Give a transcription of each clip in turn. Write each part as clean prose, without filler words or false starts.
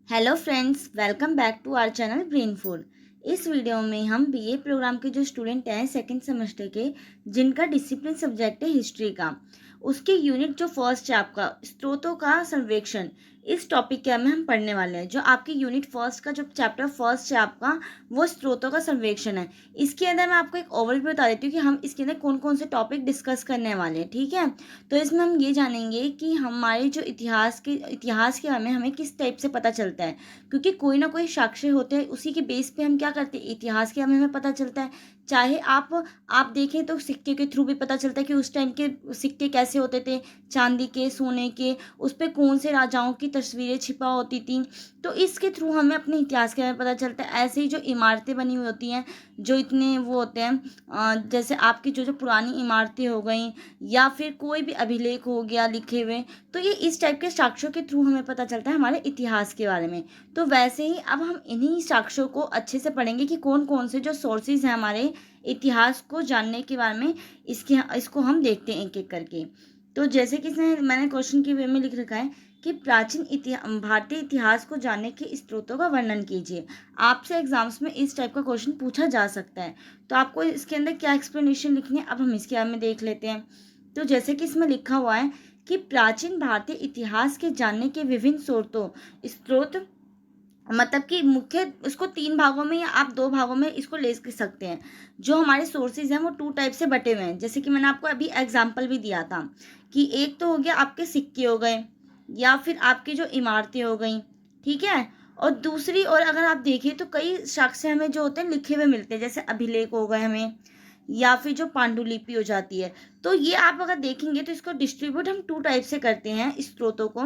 Hello friends, welcome back to our channel brain food. इस video में हम BA programme के जो स्टूडेंट हैं सेकंड सेमेस्टर के, जिनका डिसिप्लिन सब्जेक्ट है हिस्ट्री का, उसके यूनिट जो फर्स्ट है आपका स्रोतों का सर्वेक्षण, इस टॉपिक के में हम पढ़ने वाले हैं। जो आपकी यूनिट फर्स्ट का जो चैप्टर फर्स्ट है आपका, वो स्रोतों का सर्वेक्षण है। इसके अंदर मैं आपको एक ओवरव्यू बता देती हूँ कि हम इसके अंदर कौन कौन से टॉपिक डिस्कस करने वाले हैं। ठीक है, तो इसमें हम ये जानेंगे कि हमारे जो इतिहास के बारे में हमें किस टाइप से पता चलता है, क्योंकि कोई ना कोई साक्ष्य होते हैं, उसी के बेस पे हम क्या करते हैं, इतिहास के बारे में हमें पता चलता है। चाहे आप देखें तो सिक्के के थ्रू भी पता चलता है कि उस टाइम के सिक्के कैसे होते थे, चांदी के, सोने के, उस पर कौन से राजाओं की तस्वीरें छिपा होती थी। तो इसके थ्रू हमें अपने इतिहास के बारे में पता चलता है। ऐसे ही जो इमारतें बनी हुई होती हैं, जो इतने वो होते हैं, जैसे आपकी जो जो पुरानी इमारतें हो गई, या फिर कोई भी अभिलेख हो गया लिखे हुए, तो ये इस टाइप के साक्ष्यों के थ्रू हमें पता चलता है हमारे इतिहास के बारे में। तो वैसे ही अब हम इन्हीं साक्ष्यों को अच्छे से पढ़ेंगे कि कौन कौन से जो सोर्सेज हैं हमारे इतिहास को जानने के बारे में, इसको हम देखते हैं एक एक करके। तो जैसे कि इसमें मैंने क्वेश्चन के वे में लिख रखा है कि भारतीय इतिहास को जानने के स्रोतों का वर्णन कीजिए। आपसे एग्जाम्स में इस टाइप का क्वेश्चन पूछा जा सकता है, तो आपको इसके अंदर क्या एक्सप्लेनेशन लिखनी है, अब हम इसके बारे में देख लेते हैं। तो जैसे कि इसमें लिखा हुआ है कि प्राचीन भारतीय इतिहास के जानने के विभिन्न स्रोत, मतलब कि मुख्य इसको तीन भागों में या आप दो भागों में इसको ले सकते हैं। जो हमारे सोर्सेज हैं वो टू टाइप से बटे हुए हैं, जैसे कि मैंने आपको अभी एग्जांपल भी दिया था कि एक तो हो गया आपके सिक्के हो गए, या फिर आपकी जो इमारतें हो गई। ठीक है, और दूसरी और अगर आप देखें तो कई साक्ष्य हमें जो होते हैं लिखे हुए मिलते हैं, जैसे अभिलेख हो गए हमें, या फिर जो पांडुलिपि हो जाती है। तो ये आप अगर देखेंगे तो इसको डिस्ट्रीब्यूट हम टू टाइप से करते हैं इस स्रोतों को।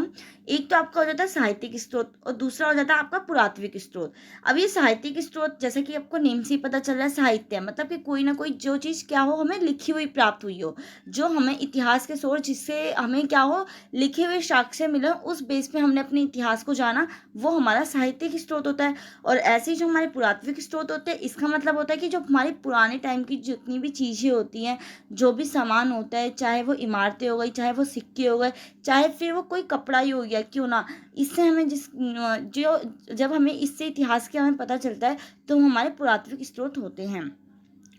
एक तो आपका हो जाता है साहित्यिक स्रोत, और दूसरा हो जाता है आपका पुरातात्विक स्रोत। अब ये साहित्यिक स्रोत, जैसे कि आपको नेम से ही पता चल रहा है, साहित्य मतलब कि कोई ना कोई जो चीज़ क्या हो, हमें लिखी हुई प्राप्त हुई हो, जो हमें इतिहास के सोर्स, जिससे हमें क्या हो, लिखे हुए साक्ष्य मिले, उस बेस पे हमने अपने इतिहास को जाना, वो हमारा साहित्यिक स्रोत होता है। और ऐसे ही जो हमारे पुरातात्विक स्रोत होते हैं, इसका मतलब होता है कि जो हमारे पुराने टाइम की जितनी भी चीज़ें होती हैं, जो भी सामान होता है, चाहे वो इमारतें हो गई, चाहे वो सिक्के हो गए, चाहे फिर वो कोई कपड़ा ही हो गया क्यों ना, इससे हमें जो जब हमें इससे इतिहास के हमें पता चलता है, तो हमारे पुरातात्विक स्रोत होते हैं।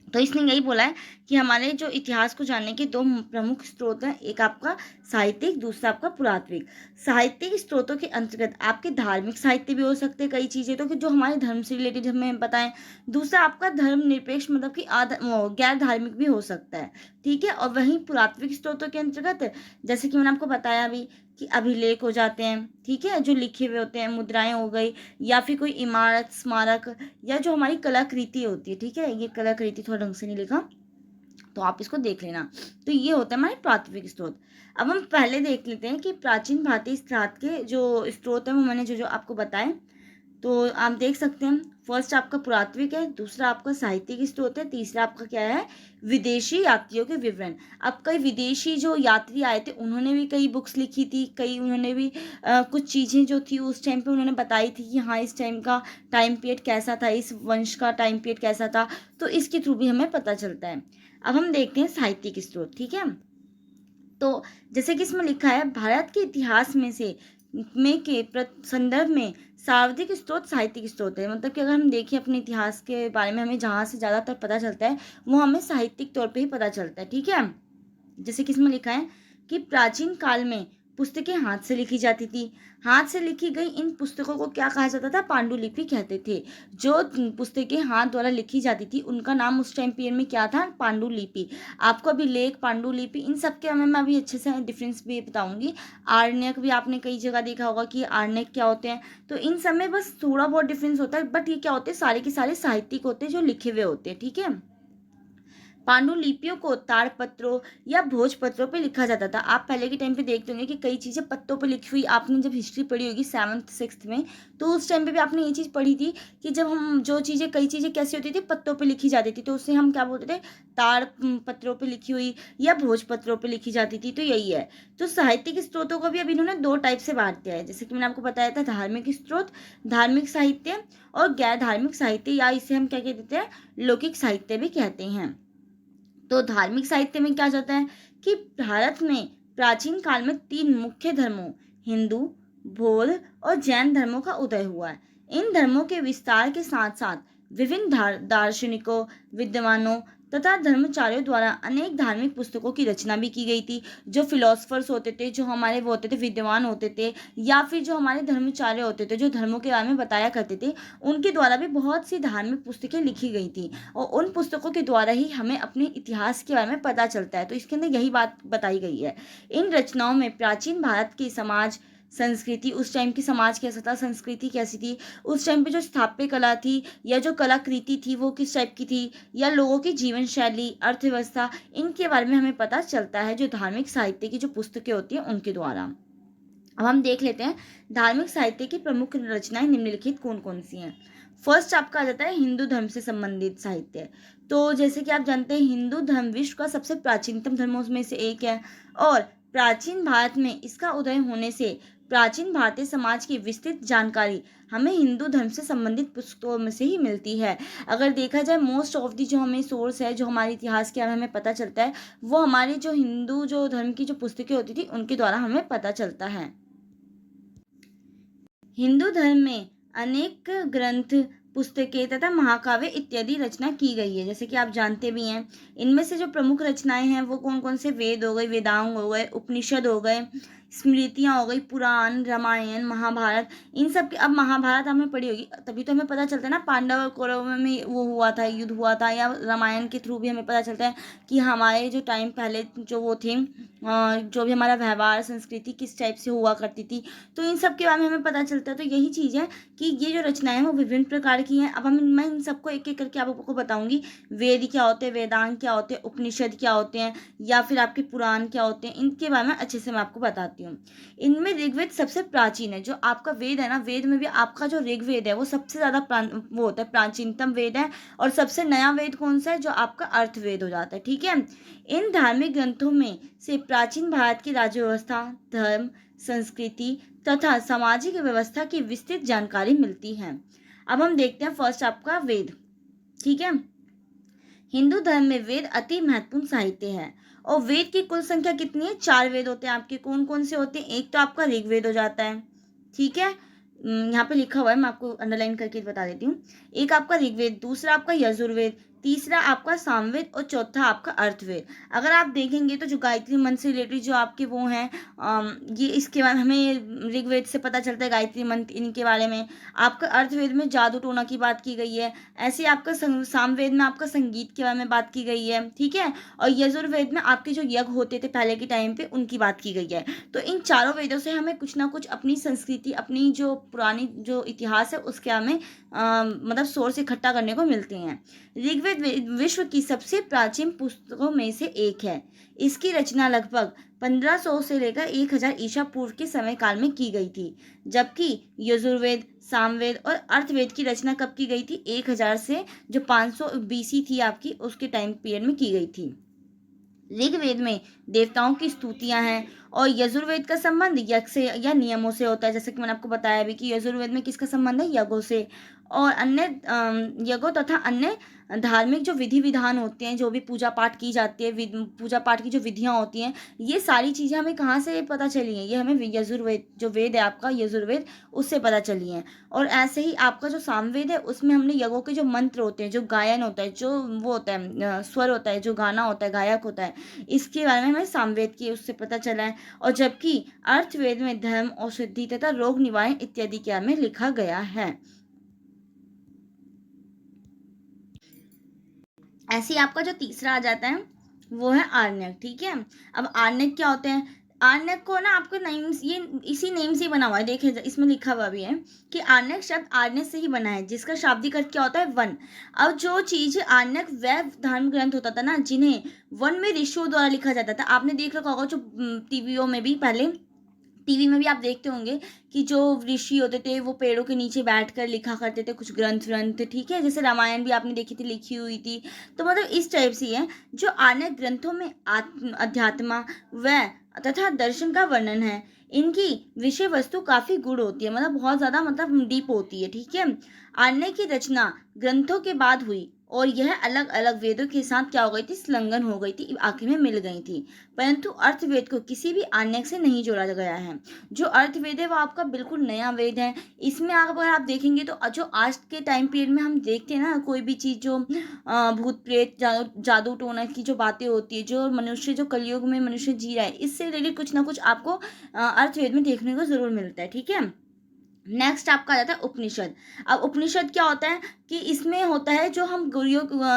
तो इसने यही बोला है कि हमारे जो इतिहास को जानने के दो प्रमुख स्रोत हैं, एक आपका साहित्यिक, दूसरा आपका पुरातात्विक। साहित्यिक स्रोतों के अंतर्गत आपके धार्मिक साहित्य भी हो सकते हैं, कई चीज़ें तो कि जो हमारे धर्म से रिलेटेड हमें बताएं। दूसरा आपका धर्म निरपेक्ष, मतलब कि गैर धार्मिक भी हो सकता है। ठीक है, और वहीं पुरातात्विक स्रोतों के अंतर्गत, जैसे कि मैंने आपको बताया अभी, कि अभिलेख हो जाते हैं, ठीक है, जो लिखे हुए होते हैं, मुद्राएं हो गई, या फिर कोई इमारत, स्मारक, या जो हमारी कलाकृति होती है। ठीक है, ये कलाकृति थोड़ा ढंग से नहीं लिखा, तो आप इसको देख लेना। तो ये होता है हमारे प्राथमिक स्रोत। अब हम पहले देख लेते हैं कि प्राचीन भारतीय इतिहास के जो स्रोत है, वो मैंने जो जो आपको बताए। तो आप देख सकते हैं, फर्स्ट आपका पुरातात्विक है, दूसरा आपका साहित्यिक स्रोत है, तीसरा आपका क्या है, विदेशी यात्रियों के विवरण। अब कई विदेशी जो यात्री आए थे, उन्होंने भी कई बुक्स लिखी थी, कई उन्होंने भी कुछ चीज़ें जो थी उस टाइम पे उन्होंने बताई थी कि हाँ, इस टाइम का टाइम पीरियड कैसा था, इस वंश का टाइम पीरियड कैसा था। तो इसके थ्रू भी हमें पता चलता है। अब हम देखते हैं साहित्यिक स्रोत। ठीक है, तो जैसे कि इसमें लिखा है, भारत के इतिहास में से संदर्भ में सर्वाधिक स्रोत साहित्यिक स्रोत है। मतलब कि अगर हम देखें अपने इतिहास के बारे में, हमें जहाँ से ज़्यादातर पता चलता है, वो हमें साहित्यिक तौर पे ही पता चलता है। ठीक है, जैसे कि इसमें लिखा है कि प्राचीन काल में पुस्तकें हाथ से लिखी जाती थी। हाथ से लिखी गई इन पुस्तकों को क्या कहा जाता था, पांडुलिपि कहते थे। जो पुस्तकें हाथ द्वारा लिखी जाती थी, उनका नाम उस टाइम पीरियड में क्या था, पांडुलिपि। आपको अभी लेख, पांडुलिपि, इन सब के मैं अभी अच्छे से डिफरेंस भी बताऊंगी। आरण्यक भी आपने कई जगह देखा होगा कि आरण्यक क्या होते हैं। तो इन सब में बस थोड़ा बहुत डिफरेंस होता है, बट ये क्या होते हैं, सारे के सारे साहित्यिक होते हैं, जो लिखे हुए होते हैं। ठीक है, पांडुलिपियों को ताड़पत्रों या भोजपत्रों पे लिखा जाता था। आप पहले के टाइम पे देखते होंगे कि कई चीज़ें पत्तों पे लिखी हुई, आपने जब हिस्ट्री पढ़ी होगी 7th 6th में, तो उस टाइम पे भी आपने ये चीज़ पढ़ी थी कि जब हम जो चीज़ें, कई चीज़ें कैसी होती थी, पत्तों पे लिखी जाती थी, तो उससे हम क्या बोलते थे, ताड़ पत्रों पे लिखी हुई या भोजपत्रों पे लिखी जाती थी। तो यही है। तो साहित्यिक स्रोतों को भी अब इन्होंने दो टाइप से बांट दिया है, जैसे कि मैंने आपको बताया था, धार्मिक स्रोत, धार्मिक साहित्य, और गैर धार्मिक साहित्य, या इसे हम क्या कह देते हैं, लौकिक साहित्य भी कहते हैं। तो धार्मिक साहित्य में क्या जाता है कि भारत में प्राचीन काल में तीन मुख्य धर्मों, हिंदू, बौद्ध और जैन धर्मों का उदय हुआ है। इन धर्मों के विस्तार के साथ साथ विभिन्न दार्शनिकों, विद्वानों तथा धर्माचार्यों द्वारा अनेक धार्मिक पुस्तकों की रचना भी की गई थी। जो फिलोसफर्स होते थे, जो हमारे वो होते थे, विद्वान होते थे, या फिर जो हमारे धर्माचार्य होते थे, जो धर्मों के बारे में बताया करते थे, उनके द्वारा भी बहुत सी धार्मिक पुस्तकें लिखी गई थी। और उन पुस्तकों के द्वारा ही हमें अपने इतिहास के बारे में पता चलता है। तो इसके अंदर यही बात बताई गई है। इन रचनाओं में प्राचीन भारत की समाज, संस्कृति, उस टाइम की समाज कैसा था, संस्कृति कैसी थी, उस टाइम पे जो स्थापत्य कला थी या जो कलाकृति थी वो किस टाइप की थी, या लोगों की जीवन शैली, अर्थव्यवस्था, इनके बारे में हमें पता चलता है जो धार्मिक साहित्य की जो पुस्तकें होती हैं उनके द्वारा। अब हम देख लेते हैं धार्मिक साहित्य की प्रमुख रचनाएं निम्नलिखित कौन कौन सी हैं। फर्स्ट आपका आ जाता है हिंदू धर्म से संबंधित साहित्य। तो जैसे कि आप जानते हैं, हिंदू धर्म विश्व का सबसे प्राचीनतम धर्मों में से एक है, और प्राचीन भारत में इसका उदय होने से प्राचीन भारतीय समाज की विस्तृत जानकारी हमें हिंदू धर्म से संबंधित पुस्तकों में से ही मिलती है। अगर देखा जाए, मोस्ट ऑफ दी जो हमें सोर्स है, जो हमारे इतिहास के बारे में हमें पता चलता है, वो हमारे जो हिंदू जो धर्म की जो पुस्तकें होती थी उनके द्वारा हमें पता चलता है। हिंदू धर्म में अनेक ग्रंथ, पुस्तकें तथा महाकाव्य इत्यादि रचना की गई है, जैसे कि आप जानते भी हैं। इनमें से जो प्रमुख रचनाएं हैं वो कौन कौन से, वेद हो गए, वेदांग हो गए, उपनिषद हो गए, स्मृतियाँ हो गई, पुराण, रामायण, महाभारत। इन सब की, अब महाभारत हमने पढ़ी होगी तभी तो हमें पता चलता है ना, पांडव और कौरव में वो हुआ था, युद्ध हुआ था, या रामायण के थ्रू भी हमें पता चलता है कि हमारे जो टाइम पहले जो वो थे, जो भी हमारा व्यवहार, संस्कृति किस टाइप से हुआ करती थी। तो इन सब के बारे में हमें पता चलता है। तो यही चीज़ है कि ये जो रचनाएं हैं वो विभिन्न प्रकार की हैं। अब मैं इन सबको एक एक करके आपको बताऊंगी। वेद क्या होते हैं, वेदांग क्या होते हैं, उपनिषद क्या होते हैं, या फिर आपके पुराण क्या होते हैं, इनके बारे में अच्छे से मैं आपको बताती हूँ। इनमें ऋग्वेद सबसे प्राचीन है। जो आपका वेद है ना, वेद में भी आपका जो ऋग्वेद है वो सबसे ज़्यादा वो होता है, प्राचीनतम वेद है। और सबसे नया वेद कौन सा है, जो आपका अर्थवेद हो जाता है। ठीक है। इन धार्मिक ग्रंथों में से प्राचीन भारत की राज्य व्यवस्था, धर्म, संस्कृति तथा सामाजिक व्यवस्था की विस्तृत जानकारी मिलती है। अब हम देखते हैं फर्स्ट आपका वेद। ठीक है। हिंदू धर्म में वेद अति महत्वपूर्ण साहित्य है। और वेद की कुल संख्या कितनी है, 4 वेद होते हैं आपके। कौन कौन से होते हैं, एक तो आपका ऋग्वेद हो जाता है। ठीक है। यहाँ पे लिखा हुआ है, मैं आपको अंडरलाइन करके बता देती हूँ। एक आपका ऋग्वेद, दूसरा आपका यजुर्वेद, तीसरा आपका सामवेद, और चौथा आपका अर्थवेद। अगर आप देखेंगे तो जो गायत्री मंत्र से रिलेटेड जो आपके वो हैं, ये इसके बारे में हमें ऋग्वेद से पता चलता है, गायत्री मंत्र इनके बारे में। आपका अर्थवेद में जादू टोना की बात की गई है। ऐसे आपका सामवेद में आपका संगीत के बारे में बात की गई है। ठीक है। और यजुर्वेद में आपके जो यज्ञ होते थे पहले के टाइम पे, उनकी बात की गई है। तो इन चारों वेदों से हमें कुछ ना कुछ अपनी संस्कृति, अपनी जो पुरानी जो इतिहास है उसके हमें मतलब सोर्स इकट्ठा करने को मिलते हैं। ऋग्वेद विश्व की सबसे प्राचीन पुस्तकों में से एक है। इसकी रचना लगभग 1500 से लेकर 1000 ईसा पूर्व के समय काल में की गई थी। जबकि यजुर्वेद, सामवेद और अर्थवेद की रचना कब की गई थी, 1000 से जो 500 बीसी थी आपकी, उसके टाइम पीरियड में की गई थी। ऋग्वेद में देवताओं की स्तुतियां हैं, और यजुर्वेद का संबंध यज्ञ से या नियमों से होता है। जैसे कि मैंने आपको बताया भी कि यजुर्वेद में किसका संबंध है, यज्ञों से। और अन्य यज्ञों तथा अन्य धार्मिक जो विधि विधान होते हैं, जो भी पूजा पाठ की जाती है, पूजा पाठ की जो विधियां होती हैं, ये सारी चीज़ें हमें कहाँ से पता चली हैं, ये हमें यजुर्वेद जो वेद है आपका यजुर्वेद, उससे पता चली हैं। और ऐसे ही आपका जो सामवेद है उसमें हमने यज्ञों के जो मंत्र होते हैं, जो गायन होता है, जो वो होता है स्वर होता है, जो गाना होता है, गायक होता है, इसके बारे में हमें सामवेद की उससे पता चला है। और जबकि अर्थवेद में धर्म, औषधि तथा रोग निवारण इत्यादि के बारे में लिखा गया है। ऐसे ही आपका जो तीसरा आ जाता है वो है आरण्यक। ठीक है। अब आरण्यक क्या होते हैं, आरण्यक को ना आपको नेम, ये इसी नेम से ही बना हुआ है। देखिए इसमें लिखा हुआ भी है कि आरण्यक शब्द आरण्य से ही बना है, जिसका शाब्दिक अर्थ क्या होता है, वन। अब जो चीज आरण्यक वह धर्म ग्रंथ होता था ना, जिन्हें वन में ऋषियों द्वारा लिखा जाता था। आपने देख रखा होगा जो टीवियों में भी, पहले टीवी में भी आप देखते होंगे कि जो ऋषि होते थे वो पेड़ों के नीचे बैठकर लिखा करते थे कुछ ग्रंथ व्रंथ। ठीक है। जैसे रामायण भी आपने देखी थी, लिखी हुई थी। तो मतलब इस टाइप से है जो अन्य ग्रंथों में अध्यात्म व तथा दर्शन का वर्णन है। इनकी विषय वस्तु काफी गूढ़ होती है, मतलब बहुत ज्यादा मतलब डीप होती है। ठीक है। अन्य की रचना ग्रंथों के बाद हुई, और यह अलग अलग वेदों के साथ क्या हो गई थी, संलग्न हो गई थी, आखिर में मिल गई थी। परंतु अर्थवेद को किसी भी अन्य से नहीं जोड़ा गया है। जो अर्थवेद है वो आपका बिल्कुल नया वेद है। इसमें अगर आप देखेंगे तो जो आज के टाइम पीरियड में हम देखते हैं ना, कोई भी चीज़ जो भूत प्रेत जादू टोना की जो बातें होती है, जो मनुष्य जो कलयुग में मनुष्य जी रहा है, इससे रिलेटेड कुछ ना कुछ आपको अर्थवेद में देखने को जरूर मिलता है। ठीक है, नेक्स्ट आपका आ जाता है उपनिषद। अब उपनिषद क्या होता है कि इसमें होता है जो हम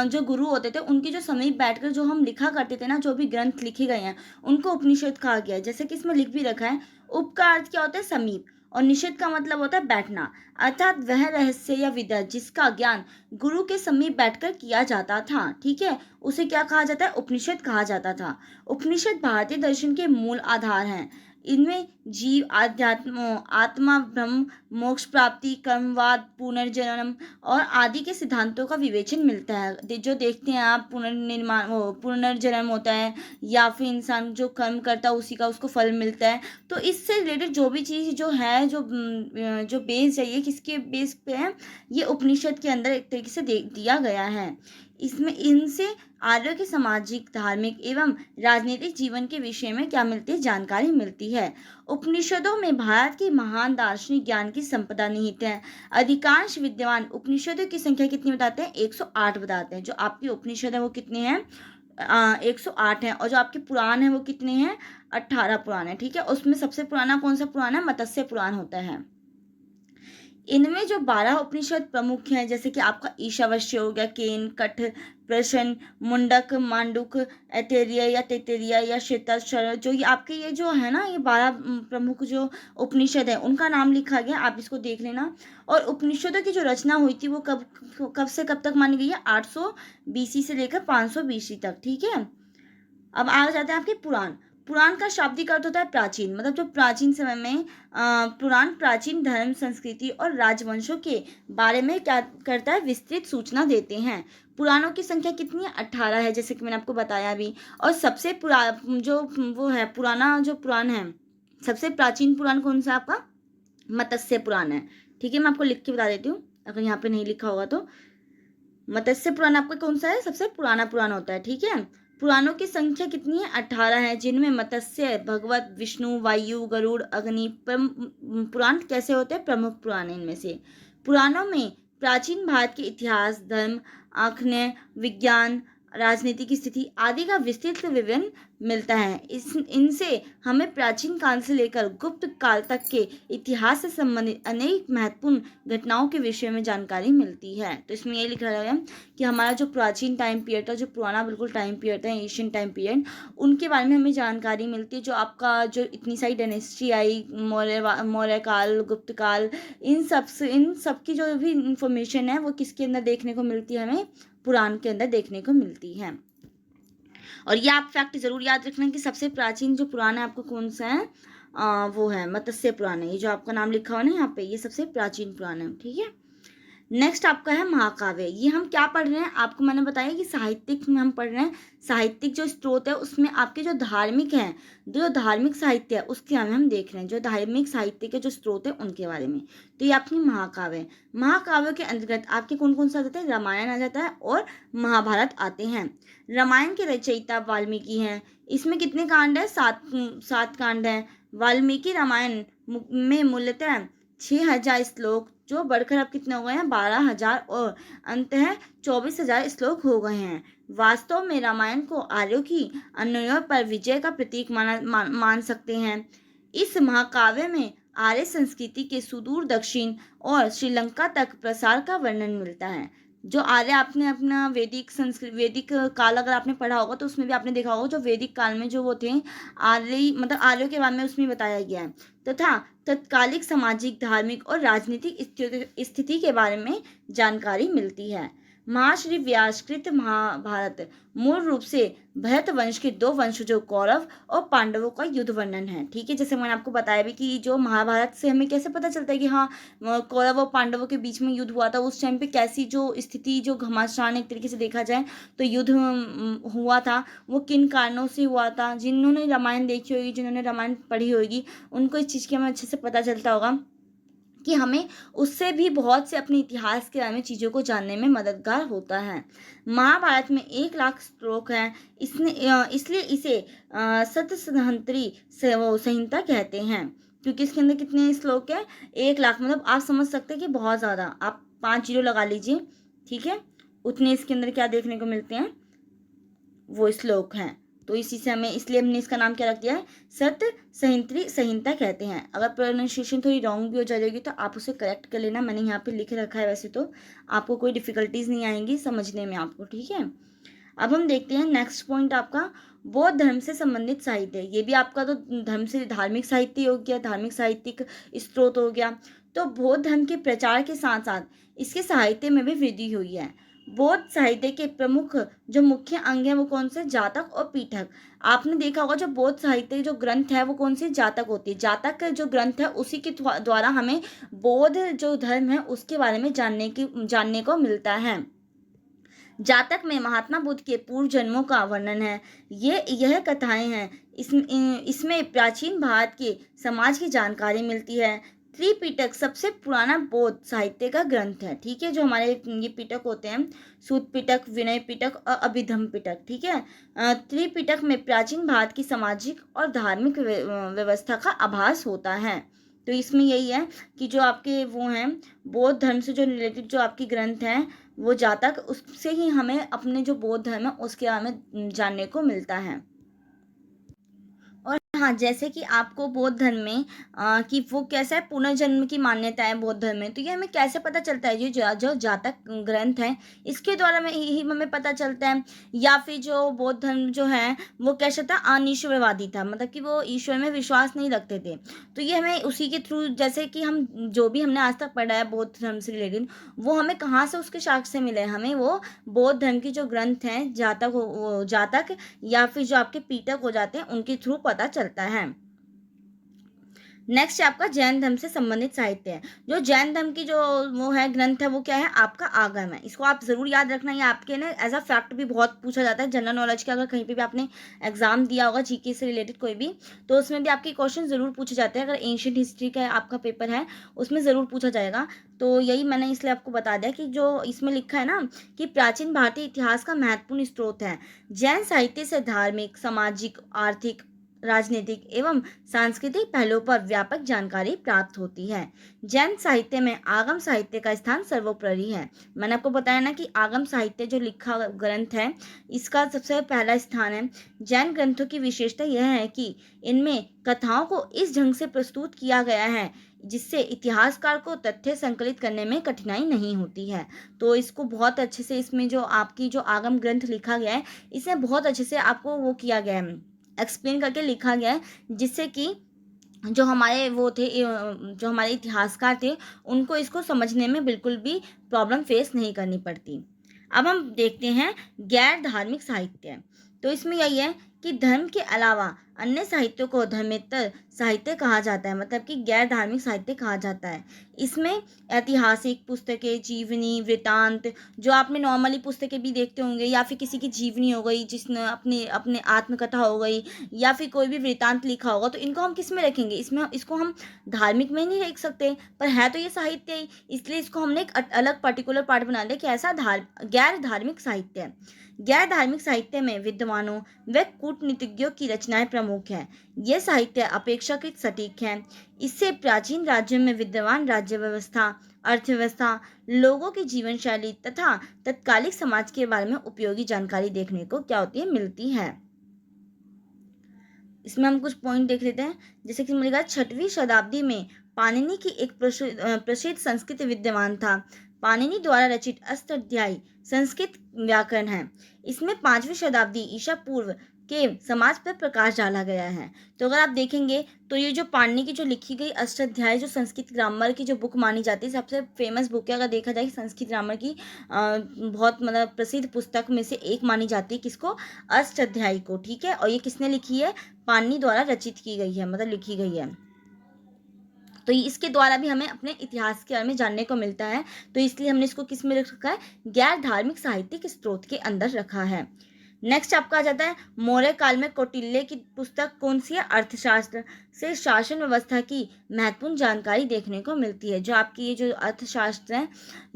जो गुरु होते थे उनके जो समीप बैठकर जो हम लिखा करते थे ना, जो भी ग्रंथ लिखे गए हैं उनको उपनिषद कहा गया है। जैसे कि इसमें लिख भी रखा है, उप का अर्थ क्या होता है, समीप, और निषेध का मतलब होता है बैठना, अर्थात वह रहस्य या विद्या जिसका ज्ञान गुरु के समीप बैठकर किया जाता था। ठीक है, उसे क्या कहा जाता है, उपनिषद कहा जाता था। उपनिषद भारतीय दर्शन के मूल आधार हैं। इनमें जीव, आध्यात्म, आत्मा, ब्रह्म, मोक्ष प्राप्ति, कर्मवाद, पुनर्जन्म और आदि के सिद्धांतों का विवेचन मिलता है। जो देखते हैं आप, पुनर्निर्माण, पुनर्जन्म होता है, या फिर इंसान जो कर्म करता है उसी का उसको फल मिलता है। तो इससे रिलेटेड जो भी चीज़ जो है, जो बेस है, ये किसके बेस पे है, ये उपनिषद के अंदर एक तरीके से दिया गया है। इसमें इनसे आर्यों के सामाजिक, धार्मिक एवं राजनीतिक जीवन के विषय में क्या मिलती है, जानकारी मिलती है। उपनिषदों में भारत के महान दार्शनिक ज्ञान की संपदा निहित है। अधिकांश विद्वान उपनिषदों की संख्या कितनी बताते हैं, 108 बताते हैं। जो आपकी उपनिषद है वो कितने हैं, 108 है। और जो आपके पुराण है वो कितने हैं, 18 पुराण है। ठीक है, उसमें सबसे पुराना कौन सा पुराण है, मत्स्य पुराण होता है। इनमें जो 12 उपनिषद प्रमुख हैं, जैसे कि आपका ईशावास्य हो गया, केन, कठ, प्रश्न, मुंडक, मांडुक, ऐतरेय या तैत्तिरीय या श्वेताश्वर, जो ये आपके ये जो है ना, ये 12 प्रमुख जो उपनिषद है उनका नाम लिखा गया, आप इसको देख लेना। और उपनिषदों की जो रचना हुई थी वो कब कब से कब तक मानी गई है, 800 बीसी से लेकर 500 बीसी तक। ठीक है, अब आ जाते हैं आपके पुराण। पुराण का शाब्दिक अर्थ होता है प्राचीन, मतलब जो प्राचीन समय में पुराण प्राचीन धर्म, संस्कृति और राजवंशों के बारे में क्या करता है, विस्तृत सूचना देते हैं। पुराणों की संख्या कितनी है, 18 है, जैसे कि मैंने आपको बताया भी। और सबसे जो वो है पुराना जो पुराण है, सबसे प्राचीन पुराण कौन सा आपका, मत्स्य पुराण है। ठीक है, मैं आपको लिख के बता देती हूँ अगर यहाँ पे नहीं लिखा होगा तो। मत्स्य पुराण आपका कौन सा है, सबसे पुराना पुराण होता है। ठीक है, पुराणों की संख्या कितनी है, 18 है, जिनमें मत्स्य, भगवत, विष्णु, वायु, गरुड़, अग्नि पुराण कैसे होते हैं, प्रमुख पुराण है इनमें से। पुराणों में प्राचीन भारत के इतिहास, धर्म, आख्यान, विज्ञान, राजनीति की स्थिति आदि का विस्तृत विवरण मिलता है। इनसे हमें प्राचीन काल से लेकर गुप्त काल तक के इतिहास से संबंधित अनेक महत्वपूर्ण घटनाओं के विषय में जानकारी मिलती है। तो इसमें ये लिखा गया है कि हमारा जो प्राचीन टाइम पीरियड था, जो पुराना बिल्कुल टाइम पीरियड था, एशियन टाइम पीरियड, उनके बारे में हमें जानकारी मिलती है। जो आपका जो इतनी सारी डायनेस्टी आई, मौर्य काल, गुप्त काल, इन सब की जो भी इंफॉर्मेशन है वो किसके अंदर देखने को मिलती है, हमें पुराण के अंदर देखने को मिलती है। और ये आप फैक्ट जरूर याद रखना कि सबसे प्राचीन जो पुराण है आपको कौन सा है, वो है मत्स्य पुराण है। ये जो आपका नाम लिखा हुआ है ना यहाँ पे, ये सबसे प्राचीन पुराण है। ठीक है, नेक्स्ट आपका है महाकाव्य। ये हम क्या पढ़ रहे हैं, आपको मैंने बताया कि साहित्यिक में हम पढ़ रहे हैं। साहित्यिक जो स्रोत है उसमें आपके जो धार्मिक हैं, जो धार्मिक साहित्य है उसके बारे में हम देख रहे हैं, जो धार्मिक साहित्य के जो स्रोत है उनके बारे में। तो ये आपकी महाकाव्य है। महाकाव्य के अंतर्गत आपके कौन कौन सा आ जाता है, रामायण आ जाता है और महाभारत आते हैं। रामायण के रचयिता वाल्मीकि हैं। इसमें कितने कांड है, 7 कांड है। वाल्मीकि रामायण में मूलतः 6000 श्लोक, जो बढ़कर अब कितने हो गए हैं, 12,000, और अंततः 24,000 श्लोक हो गए हैं। वास्तव में रामायण को आर्यों की अन्योन्य पर विजय का प्रतीक मान सकते हैं। इस महाकाव्य में आर्य संस्कृति के सुदूर दक्षिण और श्रीलंका तक प्रसार का वर्णन मिलता है। जो आर्य, आपने अपना वैदिक काल अगर आपने पढ़ा होगा तो उसमें भी आपने देखा होगा, जो वैदिक काल में जो वो थे आर्य, मतलब आर्यों के बारे में उसमें बताया गया है, तथा तत्कालिक सामाजिक, धार्मिक और राजनीतिक स्थिति के बारे में जानकारी मिलती है। महाश्री व्यासकृत महाभारत मूल रूप से भरत वंश के 2 वंशजों कौरव और पांडवों का युद्ध वर्णन है। ठीक है, जैसे मैंने आपको बताया भी कि जो महाभारत से हमें कैसे पता चलता है कि हाँ, कौरव और पांडवों के बीच में युद्ध हुआ था, उस टाइम पे कैसी जो स्थिति, जो घमासान एक तरीके से देखा जाए तो युद्ध हुआ था, वो किन कारणों से हुआ था। जिन्होंने रामायण देखी होगी, जिन्होंने रामायण पढ़ी होगी, उनको इस चीज़ के हमें अच्छे से पता चलता होगा कि हमें उससे भी बहुत से अपने इतिहास के बारे में चीज़ों को जानने में मददगार होता है। महाभारत में 1,00,000 श्लोक हैं, इसलिए इसे सतसन्हंत्री वो संहिता कहते हैं, क्योंकि इसके अंदर कितने श्लोक हैं? 1,00,000, मतलब आप समझ सकते हैं कि बहुत ज़्यादा। आप 5 जीरो लगा लीजिए, ठीक है? उतने इसके अंदर क्या देखने को मिलते हैं? वो श्लोक हैं। तो इसी से हमें, इसलिए हमने इसका नाम क्या रख दिया है? सत संहित्री संहिता कहते हैं। अगर प्रोनाउंसिएशन थोड़ी रॉन्ग भी हो जाएगी तो आप उसे करेक्ट कर लेना, मैंने यहाँ पे लिख रखा है, वैसे तो आपको कोई डिफिकल्टीज नहीं आएंगी समझने में आपको, ठीक है? अब हम देखते हैं नेक्स्ट पॉइंट आपका, बौद्ध धर्म से संबंधित साहित्य। ये भी आपका तो धर्म से धार्मिक साहित्य हो गया, धार्मिक साहित्यिक स्रोत हो गया। तो बौद्ध धर्म के प्रचार के साथ साथ इसके साहित्य में भी वृद्धि हुई है। बौद्ध साहित्य के प्रमुख जो मुख्य अंग हैं वो कौन से? जातक और पीठक। आपने देखा होगा जो बौद्ध साहित्य जो ग्रंथ है वो कौन सी? जातक होती है। जातक का जो ग्रंथ है उसी के द्वारा हमें बौद्ध जो धर्म है उसके बारे में जानने को मिलता है। जातक में महात्मा बुद्ध के पूर्व जन्मों का वर्णन है। यह कथाएं हैं, इसमें प्राचीन भारत के समाज की जानकारी मिलती है। त्रिपिटक सबसे पुराना बौद्ध साहित्य का ग्रंथ है, ठीक है? जो हमारे ये पिटक होते हैं, सूत पिटक, विनय पिटक और अभिधम पिटक, ठीक है? त्रिपिटक में प्राचीन भारत की सामाजिक और धार्मिक व्यवस्था का आभास होता है। तो इसमें यही है कि जो आपके वो हैं बौद्ध धर्म से जो रिलेटेड जो आपकी ग्रंथ हैं वो जातक, उससे ही हमें अपने जो बौद्ध धर्म है उसके बारे में जानने को मिलता है। और हाँ, जैसे कि आपको बौद्ध धर्म में कि वो कैसा है, पुनर्जन्म की मान्यता है बौद्ध धर्म में, तो ये हमें कैसे पता चलता है? ये जो जातक ग्रंथ है इसके द्वारा में ही हमें पता चलता है। या फिर जो बौद्ध धर्म जो है वो कैसा था? अनिश्वरवादी था, मतलब कि वो ईश्वर में विश्वास नहीं रखते थे। तो ये हमें उसी के थ्रू, जैसे कि हम जो भी हमने आज तक पढ़ा है बौद्ध धर्म से रिलेटेड, वो हमें कहाँ से उसके साक्ष्य से मिले? हमें वो बौद्ध धर्म की जो ग्रंथ हैं जातक या फिर जो आपके पीटक हो जाते हैं उनके थ्रू पता चलता है। नेक्स्ट आपका जैन धर्म से संबंधित साहित्य है। जो जैन धर्म की जो वो है ग्रंथ है वो क्या है? आपका आगम है। इसको आप जरूर याद रखना, ये आपके ना एज अ फैक्ट भी बहुत पूछा जाता है जनरल नॉलेज के। अगर कहीं पे भी आपने एग्जाम दिया होगा जीके से रिलेटेड कोई भी, तो उसमें भी आपके क्वेश्चन जरूर पूछे जाते हैं। अगर एंशियंट हिस्ट्री का आपका पेपर है उसमें जरूर पूछा जाएगा। तो यही मैंने इसलिए आपको बता दिया कि जो इसमें लिखा है ना कि प्राचीन भारतीय इतिहास का महत्वपूर्ण स्रोत है। जैन साहित्य से धार्मिक, सामाजिक, आर्थिक, राजनीतिक एवं सांस्कृतिक पहलुओं पर व्यापक जानकारी प्राप्त होती है। जैन साहित्य में आगम साहित्य का स्थान सर्वोपरि है। मैंने आपको बताया ना कि आगम साहित्य जो लिखा ग्रंथ है इसका सबसे पहला स्थान है। जैन ग्रंथों की विशेषता यह है कि इनमें कथाओं को इस ढंग से प्रस्तुत किया गया है जिससे इतिहासकार को तथ्य संकलित करने में कठिनाई नहीं होती है। तो इसको बहुत अच्छे से, इसमें जो आपकी जो आगम ग्रंथ लिखा गया है इसे बहुत अच्छे से आपको वो किया गया है, एक्सप्लेन करके लिखा गया है, जिससे कि जो हमारे वो थे जो हमारे इतिहासकार थे उनको इसको समझने में बिल्कुल भी प्रॉब्लम फेस नहीं करनी पड़ती। अब हम देखते हैं गैर धार्मिक साहित्य। तो इसमें यही है कि धर्म के अलावा अन्य साहित्यों को धर्मेतर साहित्य कहा जाता है, मतलब कि गैर धार्मिक साहित्य कहा जाता है। इसमें ऐतिहासिक पुस्तकें, जीवनी, वृतांत, जो आपने नॉर्मली पुस्तकें भी देखते होंगे, या फिर किसी की जीवनी हो गई जिसने अपने अपने आत्मकथा हो गई, या फिर कोई भी वृतांत लिखा होगा, तो इनको हम किस में रखेंगे? इसको हम धार्मिक में नहीं रख सकते, पर है तो ये साहित्य ही, इसलिए इसको हमने एक अलग पर्टिकुलर पार्ट बना दिया कि ऐसा गैर धार्मिक साहित्य है। गैर धार्मिक साहित्य में विद्वानों व कूटनीतिज्ञों की रचनाएं प्रमुख हैं। ये साहित्य अपेक्षाकृत सटीक है। इससे प्राचीन राज्यों में विद्यमान राज्य व्यवस्था, अर्थव्यवस्था, लोगों की जीवन शैली तथा तत्कालिक समाज के बारे में उपयोगी जानकारी देखने को क्या होती है? मिलती है। इसमें हम कुछ पॉइंट देख लेते हैं। जैसे कि मैंने कहा 6वीं शताब्दी में पाणिनि की एक प्रसिद्ध संस्कृत विद्वान था। पाणिनि द्वारा रचित अष्टाध्यायी संस्कृत व्याकरण है। इसमें 5वीं शताब्दी ईसा पूर्व के समाज पर प्रकाश डाला गया है। तो अगर आप देखेंगे तो ये जो पाणिनि की जो लिखी गई अष्टाध्यायी जो संस्कृत ग्रामर की जो बुक मानी जाती है, सबसे फेमस बुक है अगर देखा जाए संस्कृत ग्रामर की, बहुत मतलब प्रसिद्ध पुस्तक में से एक मानी जाती है। किसको? अष्टाध्यायी को, ठीक है? और ये किसने लिखी है? पाणिनि द्वारा रचित की गई है, मतलब लिखी गई है। तो इसके द्वारा भी हमें अपने इतिहास के बारे में जानने को मिलता है। तो इसलिए हमने इसको किस में रखा है? गैर धार्मिक साहित्यिक स्रोत के अंदर रखा है। नेक्स्ट आपका आ जाता है मौर्य काल में कौटिल्य की पुस्तक कौन सी है? अर्थशास्त्र से शासन व्यवस्था की महत्वपूर्ण जानकारी देखने को मिलती है। जो आपकी ये जो अर्थशास्त्र है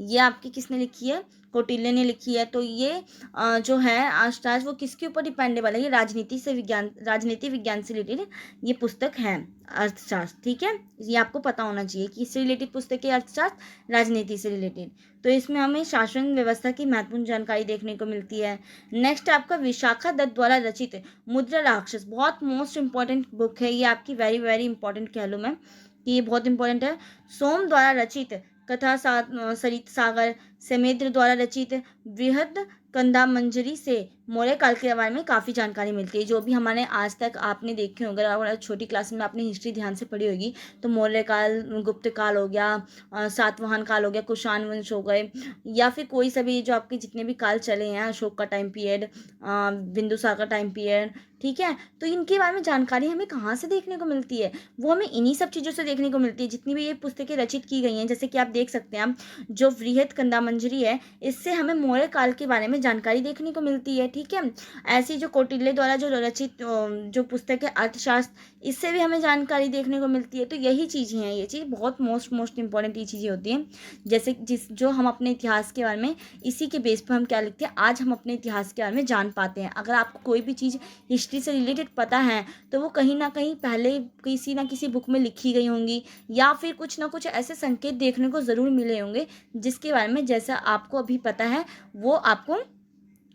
ये आपकी किसने लिखी है? कौटिल्य ने लिखी है। तो ये जो है अर्थशास्त्र वो किसके ऊपर डिपेंडेबल है? ये राजनीति विज्ञान से रिलेटेड ये पुस्तक है अर्थशास्त्र। ठीक है, ये आपको पता होना चाहिए कि इससे रिलेटेड पुस्तक है अर्थशास्त्र, राजनीति से रिलेटेड। तो इसमें हमें शासन व्यवस्था की महत्वपूर्ण जानकारी देखने को मिलती है। नेक्स्ट आपका विशाखा दत्त द्वारा रचित मुद्रा राक्षस, बहुत मोस्ट इंपॉर्टेंट बुक है ये आपकी, वेरी वेरी इंपॉर्टेंट कह लूँ मैं कि ये बहुत इंपॉर्टेंट है। सोम द्वारा रचित कथा सरित सागर, समेद्र द्वारा रचित बृहद कंधा मंजरी से मौर्य काल के बारे में काफ़ी जानकारी मिलती है। जो भी हमारे आज तक आपने देखे होंगे, अगर छोटी क्लास में आपने हिस्ट्री ध्यान से पढ़ी होगी तो मौर्य काल, गुप्त काल हो गया, सातवाहन काल हो गया, कुषाण वंश हो गए, या फिर कोई सभी जो आपके जितने भी काल चले हैं, अशोक का टाइम पीरियड, बिंदुसार का टाइम पीरियड, ठीक है। तो इनके बारे में जानकारी हमें कहाँ से देखने को मिलती है? वो हमें इन्हीं सब चीज़ों से देखने को मिलती है जितनी भी ये पुस्तकें रचित की गई हैं। जैसे कि आप देख सकते हैं, जो वृहद कंधा मंजरी है इससे हमें मौर्य काल के बारे में जानकारी देखने को मिलती है। ठीक है, ऐसी जो कौटिल्य द्वारा जो रचित जो पुस्तक है अर्थशास्त्र, इससे भी हमें जानकारी देखने को मिलती है। तो यही चीज़ें हैं, ये चीज़ बहुत मोस्ट इंपॉर्टेंट ये चीज़ें होती हैं। जैसे जो हम अपने इतिहास के बारे में इसी के बेस पर हम क्या लिखते हैं, आज हम अपने इतिहास के बारे में जान पाते हैं। अगर आपको कोई भी चीज़ हिस्ट्री से रिलेटेड पता है तो वो कहीं ना कहीं पहले किसी ना किसी बुक में लिखी गई होंगी, या फिर कुछ ना कुछ ऐसे संकेत देखने को ज़रूर मिले होंगे जिसके बारे में जैसा आपको अभी पता है वो आपको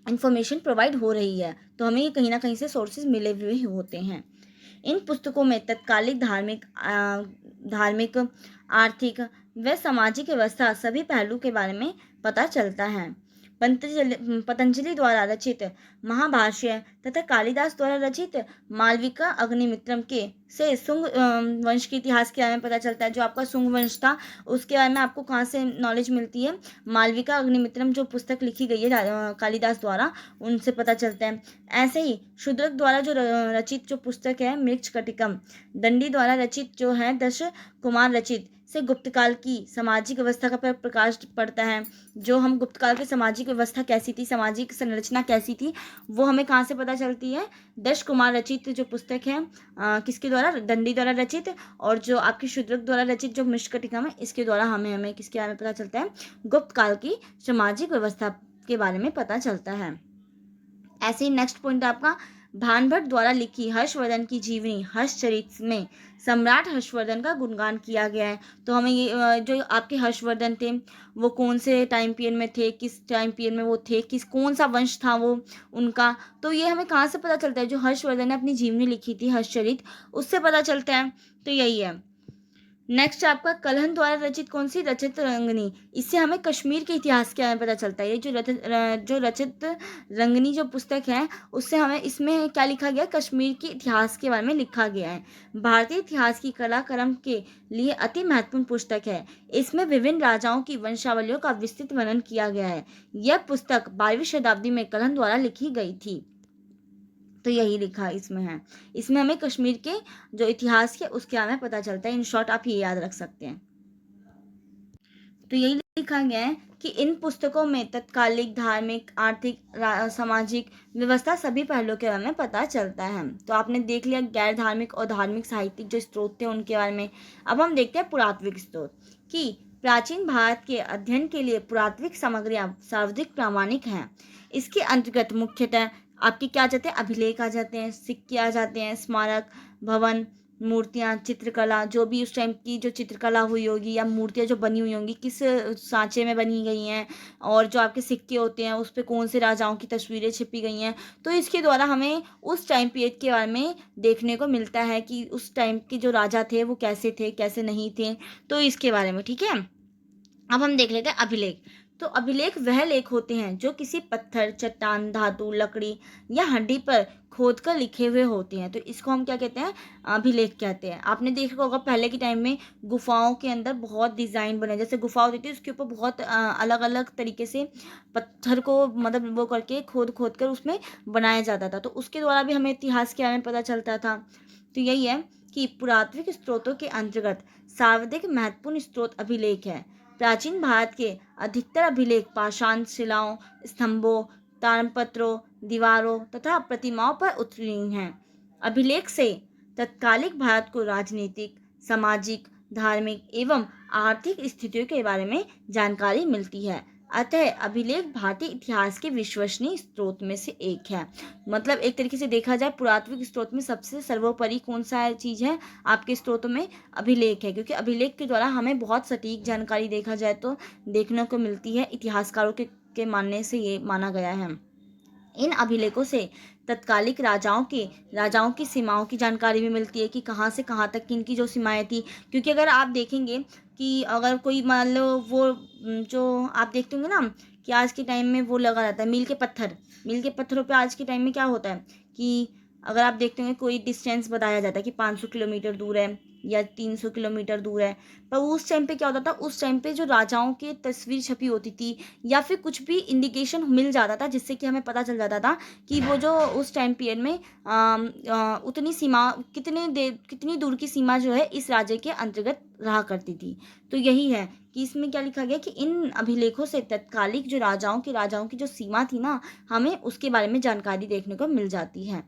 इंफॉर्मेशन प्रोवाइड हो रही है। तो हमें ये कहीं ना कहीं से सोर्सेज मिले हुए होते हैं। इन पुस्तकों में तत्कालिक धार्मिक, आर्थिक व सामाजिक व्यवस्था सभी पहलू के बारे में पता चलता है। पतंजलि द्वारा रचित महाभाष्य तथा कालिदास द्वारा रचित मालविका अग्निमित्रम के से शुंग वंश के इतिहास के बारे में पता चलता है। जो आपका शुंग वंश था उसके बारे में आपको कहाँ से नॉलेज मिलती है? मालविका अग्निमित्रम जो पुस्तक लिखी गई है कालिदास द्वारा, उनसे पता चलता है। ऐसे ही शूद्रक द्वारा जो रचित जो पुस्तक है मृच्छकटिकम, दंडी द्वारा रचित जो है दश कुमार रचित से गुप्त काल की सामाजिक व्यवस्था का प्रकाश पड़ता है। जो हम गुप्त काल की सामाजिक व्यवस्था कैसी थी, सामाजिक संरचना कैसी थी, वो हमें कहाँ से पता चलती है? दश कुमार रचित जो पुस्तक है किसके द्वारा? दंडी द्वारा रचित, और जो आपकी शूद्रक द्वारा रचित जो मृच्छकटिकम है इसके द्वारा हमें किसके बारे में पता चलता है? गुप्त काल की सामाजिक व्यवस्था के बारे में पता चलता है। ऐसे ही नेक्स्ट पॉइंट आपका भानभट्ट द्वारा लिखी हर्षवर्धन की जीवनी हर्षचरित में सम्राट हर्षवर्धन का गुणगान किया गया है। तो हमें ये जो आपके हर्षवर्धन थे वो कौन से टाइम पीरियड में थे, किस टाइम पीरियड में वो थे, कौन सा वंश था वो उनका, तो ये हमें कहाँ से पता चलता है? जो हर्षवर्धन ने अपनी जीवनी लिखी थी हर्षचरित, उससे पता चलता है। तो यही है। नेक्स्ट आपका कलहन द्वारा रचित कौन सी? रचित रंगनी, इससे हमें कश्मीर के इतिहास के बारे में पता चलता है। ये जो रचित रंगनी जो पुस्तक है उससे हमें इसमें क्या लिखा गया? कश्मीर के इतिहास के बारे में लिखा गया है। भारतीय इतिहास की कला क्रम के लिए अति महत्वपूर्ण पुस्तक है। इसमें विभिन्न राजाओं की वंशावलियों का विस्तृत वर्णन किया गया है। यह पुस्तक 12वीं शताब्दी में कलहन द्वारा लिखी गई थी। तो यही लिखा इसमें है। इसमें हमें कश्मीर के जो इतिहास के उसके बारे में पता चलता है। इन शॉर्ट आप ये याद रख सकते हैं। तो यही लिखा गया है कि इन पुस्तकों में तत्कालिक धार्मिक, आर्थिक, सामाजिक व्यवस्था सभी पहलुओं के बारे में पता चलता है। तो आपने देख लिया गैर धार्मिक और धार्मिक साहित्यिक जो स्रोत थे उनके बारे में। अब हम देखते हैं पुरातात्विक स्रोत कि प्राचीन भारत के अध्ययन के लिए पुरातात्विक सामग्रियां सर्वाधिक प्रामाणिक हैं। इसके अंतर्गत मुख्यतः आपके क्या आ जाते हैं? अभिलेख आ जाते हैं, सिक्के आ जाते हैं, स्मारक, भवन, मूर्तियाँ, चित्रकला, जो भी उस टाइम की जो चित्रकला हुई होगी या मूर्तियाँ जो बनी हुई होंगी किस सांचे में बनी गई हैं, और जो आपके सिक्के होते हैं उस पर कौन से राजाओं की तस्वीरें छिपी गई हैं। तो इसके द्वारा हमें उस टाइम पीरियड के बारे में देखने को मिलता है कि उस टाइम के जो राजा थे वो कैसे थे, कैसे नहीं थे, तो इसके बारे में। ठीक है, अब हम देख लेते हैं अभिलेख। तो अभिलेख वह लेख होते हैं जो किसी पत्थर, चट्टान, धातु, लकड़ी या हड्डी पर खोदकर लिखे हुए होते हैं। तो इसको हम क्या कहते हैं? अभिलेख कहते हैं। आपने देखा होगा पहले के टाइम में गुफाओं के अंदर बहुत डिज़ाइन बने, जैसे गुफा होती थी उसके ऊपर बहुत अलग अलग तरीके से पत्थर को मतलब वो करके खोद कर उसमें बनाया जाता था। तो उसके द्वारा भी हमें इतिहास के बारे में पता चलता था। तो यही है कि पुरातात्विक स्रोतों के अंतर्गत सर्वाधिक महत्वपूर्ण स्रोत अभिलेख है। प्राचीन भारत के अधिकतर अभिलेख पाषाण शिलाओं, स्तंभों, ताम्रपत्रों, दीवारों तथा प्रतिमाओं पर उत्कीर्ण हैं। अभिलेख से तत्कालिक भारत को राजनीतिक, सामाजिक, धार्मिक एवं आर्थिक स्थितियों के बारे में जानकारी मिलती है। अतः अभिलेख भारतीय इतिहास के विश्वसनीय स्रोत में से एक है। मतलब एक तरीके से देखा जाए पुरातात्विक स्रोत में सबसे सर्वोपरि कौन सा चीज है आपके स्रोतों में? अभिलेख है, क्योंकि अभिलेख के द्वारा हमें बहुत सटीक जानकारी देखा जाए तो देखने को मिलती है। इतिहासकारों के मानने से ये माना गया है। इन अभिलेखों से तत्कालिक राजाओं की सीमाओं की जानकारी भी मिलती है कि कहाँ से कहाँ तक किनकी जो सीमाएं थी। क्योंकि अगर आप देखेंगे कि अगर कोई मान लो वो जो आप देखते होंगे ना कि आज के टाइम में वो लगा रहता है मील के पत्थरों पे आज के टाइम में क्या होता है कि अगर आप देखते होंगे कोई डिस्टेंस बताया जाता है कि 500 किलोमीटर दूर है या 300 किलोमीटर दूर है, पर उस टाइम पे क्या होता था, उस टाइम पे जो राजाओं की तस्वीर छपी होती थी या फिर कुछ भी इंडिकेशन मिल जाता था जिससे कि हमें पता चल जाता था कि वो जो उस टाइम पीरियड में उतनी सीमा कितनी दूर की सीमा जो है इस राज्य के अंतर्गत रहा करती थी। तो यही है कि इसमें क्या लिखा गया कि इन अभिलेखों से तत्कालिक जो राजाओं की जो सीमा थी ना, हमें उसके बारे में जानकारी देखने को मिल जाती है।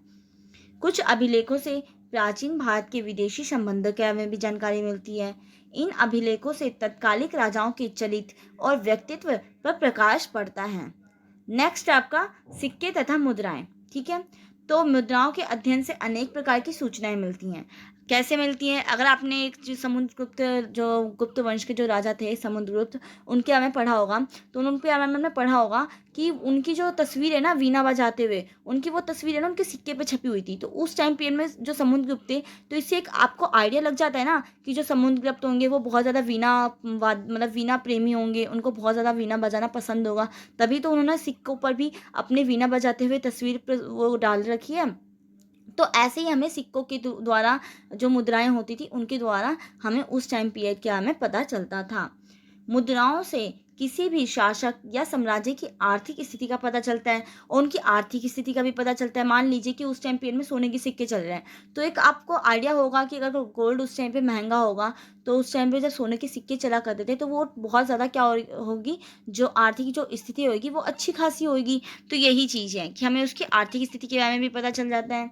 कुछ अभिलेखों से प्राचीन भारत के विदेशी संबंधों के बारे में भी जानकारी मिलती है। इन अभिलेखों से तत्कालिक राजाओं के चरित्र और व्यक्तित्व पर प्रकाश पड़ता है। नेक्स्ट आपका सिक्के तथा मुद्राएं। ठीक है, तो मुद्राओं के अध्ययन से अनेक प्रकार की सूचनाएं मिलती हैं। कैसे मिलती हैं? अगर आपने एक जो गुप्त वंश के जो राजा थे समुद्रगुप्त, उनके बारे में पढ़ा होगा, तो उनके बारे में हमने पढ़ा होगा कि उनकी जो तस्वीर है ना वीणा बजाते हुए, उनकी वो तस्वीर है ना उनके सिक्के पे छपी हुई थी। तो उस टाइम पीरियड में जो समुद्रगुप्त थे, तो इससे एक आपको आइडिया लग जाता है ना कि जो समुद्रगुप्त होंगे वो बहुत ज़्यादा वीणा प्रेमी होंगे, उनको बहुत ज़्यादा वीणा बजाना पसंद होगा। तभी तो उन्होंने सिक्कों पर भी अपने वीणा बजाते हुए तस्वीर पर वो डाल रखी है। तो ऐसे ही हमें सिक्कों के द्वारा जो मुद्राएं होती थी उनके द्वारा हमें उस टाइम पीरियड के हमें पता चलता था। मुद्राओं से किसी भी शासक या साम्राज्य की आर्थिक स्थिति का पता चलता है और उनकी आर्थिक स्थिति का भी पता चलता है। मान लीजिए कि उस टाइम पीरियड में सोने के सिक्के चल रहे हैं, तो एक आपको आइडिया होगा कि अगर गोल्ड उस टाइम पे महंगा होगा तो उस टाइम पे जब सोने के सिक्के चला करते थे तो वो बहुत ज़्यादा क्या होगी, जो आर्थिक जो स्थिति होगी वो अच्छी खासी होगी। तो यही चीज़ है कि हमें उसकी आर्थिक स्थिति के बारे में भी पता चल जाता है।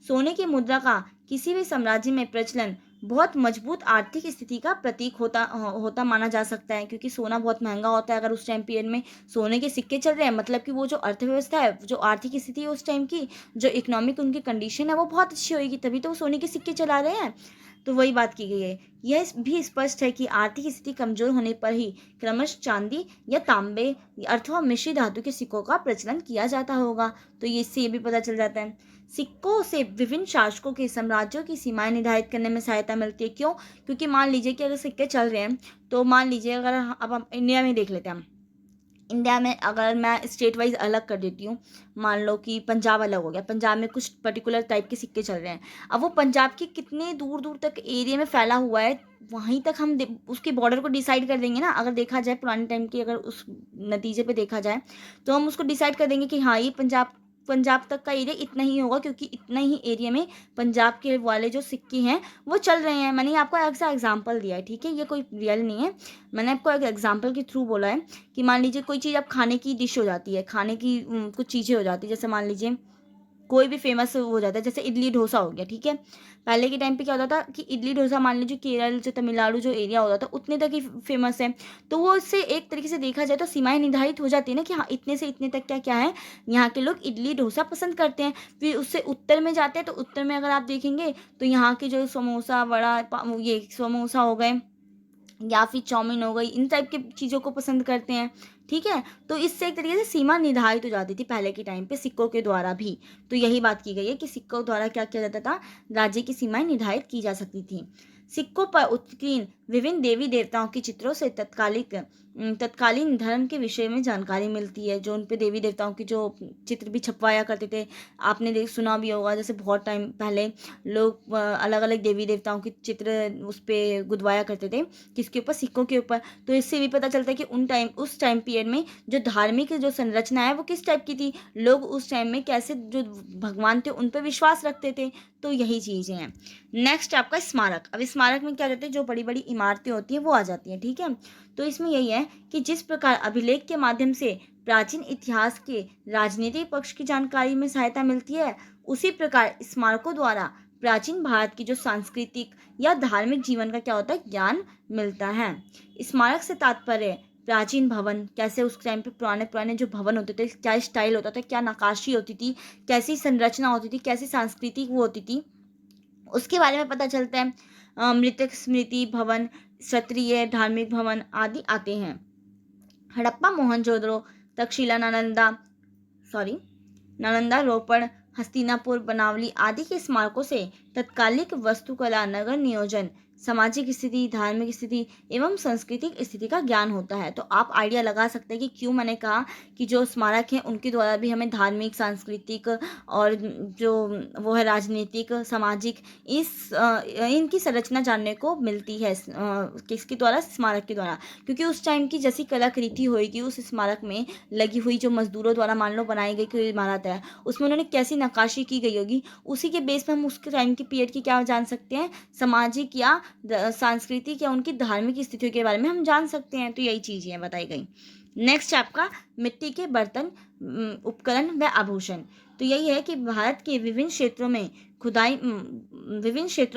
सोने की मुद्रा का किसी भी साम्राज्य में प्रचलन बहुत मजबूत आर्थिक स्थिति का प्रतीक होता माना जा सकता है, क्योंकि सोना बहुत महंगा होता है। अगर उस टाइम पीरियड में सोने के सिक्के चल रहे हैं मतलब कि वो जो अर्थव्यवस्था है, जो आर्थिक स्थिति है उस टाइम की, जो इकोनॉमिक उनकी कंडीशन है वो बहुत अच्छी होगी, तभी तो वो सोने के सिक्के चला रहे हैं। तो वही बात की गई है। यह भी स्पष्ट है कि आर्थिक स्थिति कमजोर होने पर ही क्रमश चांदी या तांबे अथवा मिश्री धातु के सिक्कों का प्रचलन किया जाता होगा। तो इससे ये भी पता चल जाता है। सिक्कों से विभिन्न शासकों के साम्राज्यों की सीमाएं निर्धारित करने में सहायता मिलती है। क्यों? क्योंकि मान लीजिए कि अगर सिक्के चल रहे हैं, तो मान लीजिए अगर अब हम इंडिया में देख लेते हैं, इंडिया में अगर मैं स्टेट वाइज अलग कर देती हूँ, मान लो कि पंजाब अलग हो गया, पंजाब में कुछ पर्टिकुलर टाइप के सिक्के चल रहे हैं। अब वो पंजाब के कितने दूर दूर तक एरिया में फैला हुआ है, वहीं तक हम उसके बॉर्डर को डिसाइड कर देंगे ना। अगर देखा जाए पुराने टाइम की अगर उस नतीजे पे देखा जाए तो हम उसको डिसाइड कर देंगे कि हाँ ये पंजाब तक का एरिया इतना ही होगा, क्योंकि इतना ही एरिया में पंजाब के वाले जो सिक्के हैं वो चल रहे हैं। मैंने आपको ऐसा एग्जांपल दिया है, ठीक है, ये कोई रियल नहीं है, मैंने आपको एक एग्जांपल के थ्रू बोला है कि मान लीजिए कोई चीज़ अब खाने की डिश हो जाती है, खाने की कुछ चीज़ें हो जाती है, जैसे मान लीजिए कोई भी फेमस हो जाता है, जैसे इडली डोसा हो गया। ठीक है, पहले के टाइम पे क्या होता था कि इडली डोसा मान लीजिए केरल जो तमिलनाडु जो एरिया होता था उतने तक ही फेमस है, तो वो इससे एक तरीके से देखा जाए तो सीमाएं निर्धारित हो जाती है ना कि हाँ इतने से इतने तक क्या क्या है, यहाँ के लोग इडली डोसा पसंद करते हैं। फिर उससे उत्तर में जाते हैं तो उत्तर में अगर आप देखेंगे तो यहाँ के जो समोसा वड़ा ये समोसा हो गए या फिर चाउमीन हो गई, इन टाइप की चीज़ों को पसंद करते हैं। ठीक है, तो इससे एक तरीके से सीमा निर्धारित हो जाती थी पहले के टाइम पे सिक्कों के द्वारा भी। तो यही बात की गई है कि सिक्कों द्वारा क्या किया जाता था, राज्य की सीमाएं निर्धारित की जा सकती थी। सिक्कों पर उत्कीर्ण विभिन्न देवी देवताओं के चित्रों से तत्कालीन धर्म के विषय में जानकारी मिलती है। जो उन पे देवी देवताओं की जो चित्र भी छपवाया करते थे, आपने सुना भी होगा, जैसे बहुत टाइम पहले लोग अलग अलग देवी देवताओं के चित्र उस पर गुदवाया करते थे, किसके ऊपर, सिक्कों के ऊपर। तो इससे भी पता चलता है कि उस टाइम पीरियड में जो धार्मिक जो संरचना है वो किस टाइप की थी, लोग उस टाइम में कैसे जो भगवान थे उन पर विश्वास रखते थे। तो यही चीज़ें हैं। नेक्स्ट आपका स्मारक। अब स्मारक में क्या होता है, जो बड़ी बड़ी इमारतें होती हैं वो आ जाती हैं। ठीक है, तो इसमें यही है कि जिस प्रकार अभिलेख के माध्यम से प्राचीन इतिहास के राजनीतिक पक्ष की जानकारी में सहायता मिलती है, उसी प्रकार स्मारकों द्वारा प्राचीन भारत की जो सांस्कृतिक या धार्मिक जीवन का क्या होता है, ज्ञान मिलता है। स्मारक से तात्पर्य प्राचीन भवन, कैसे उस टाइम पे पुराने पुराने जो भवन होते थे, क्या स्टाइल होता था, क्या नक्काशी होती थी, कैसी संरचना होती थी, कैसी सांस्कृतिक वो होती थी, उसके बारे में पता चलता है। मृतक स्मृति भवन, क्षत्रिय धार्मिक भवन आदि आते हैं। हड़प्पा, मोहनजोदड़ो, तक्षशिला, नालंदा, रोपड़, हस्तिनापुर, बनावली आदि के स्मारकों से तत्कालिक वास्तुकला, नगर नियोजन, सामाजिक स्थिति, धार्मिक स्थिति एवं सांस्कृतिक स्थिति का ज्ञान होता है। तो आप आइडिया लगा सकते हैं कि क्यों मैंने कहा कि जो स्मारक हैं उनके द्वारा भी हमें धार्मिक, सांस्कृतिक और जो वो है राजनीतिक, सामाजिक इनकी संरचना जानने को मिलती है। किसके द्वारा? स्मारक के द्वारा। क्योंकि उस टाइम की जैसी कलाकृति होगी उस स्मारक में लगी हुई, जो मजदूरों द्वारा मान लो बनाई गई कोई इमारत है, उसमें उन्होंने कैसी नक्काशी की गई होगी, उसी के बेस पर हम उसके टाइम की पीरियड की क्या जान सकते हैं, सामाजिक या सांस्कृतिक या उनकी धार्मिक स्थितियों के बारे में हम जान सकते हैं। तो यही चीजें बताई गई। नेक्स्ट आपका मिट्टी के बर्तन, उपकरण व आभूषण। तो यही है कि भारत के विभिन्न क्षेत्रों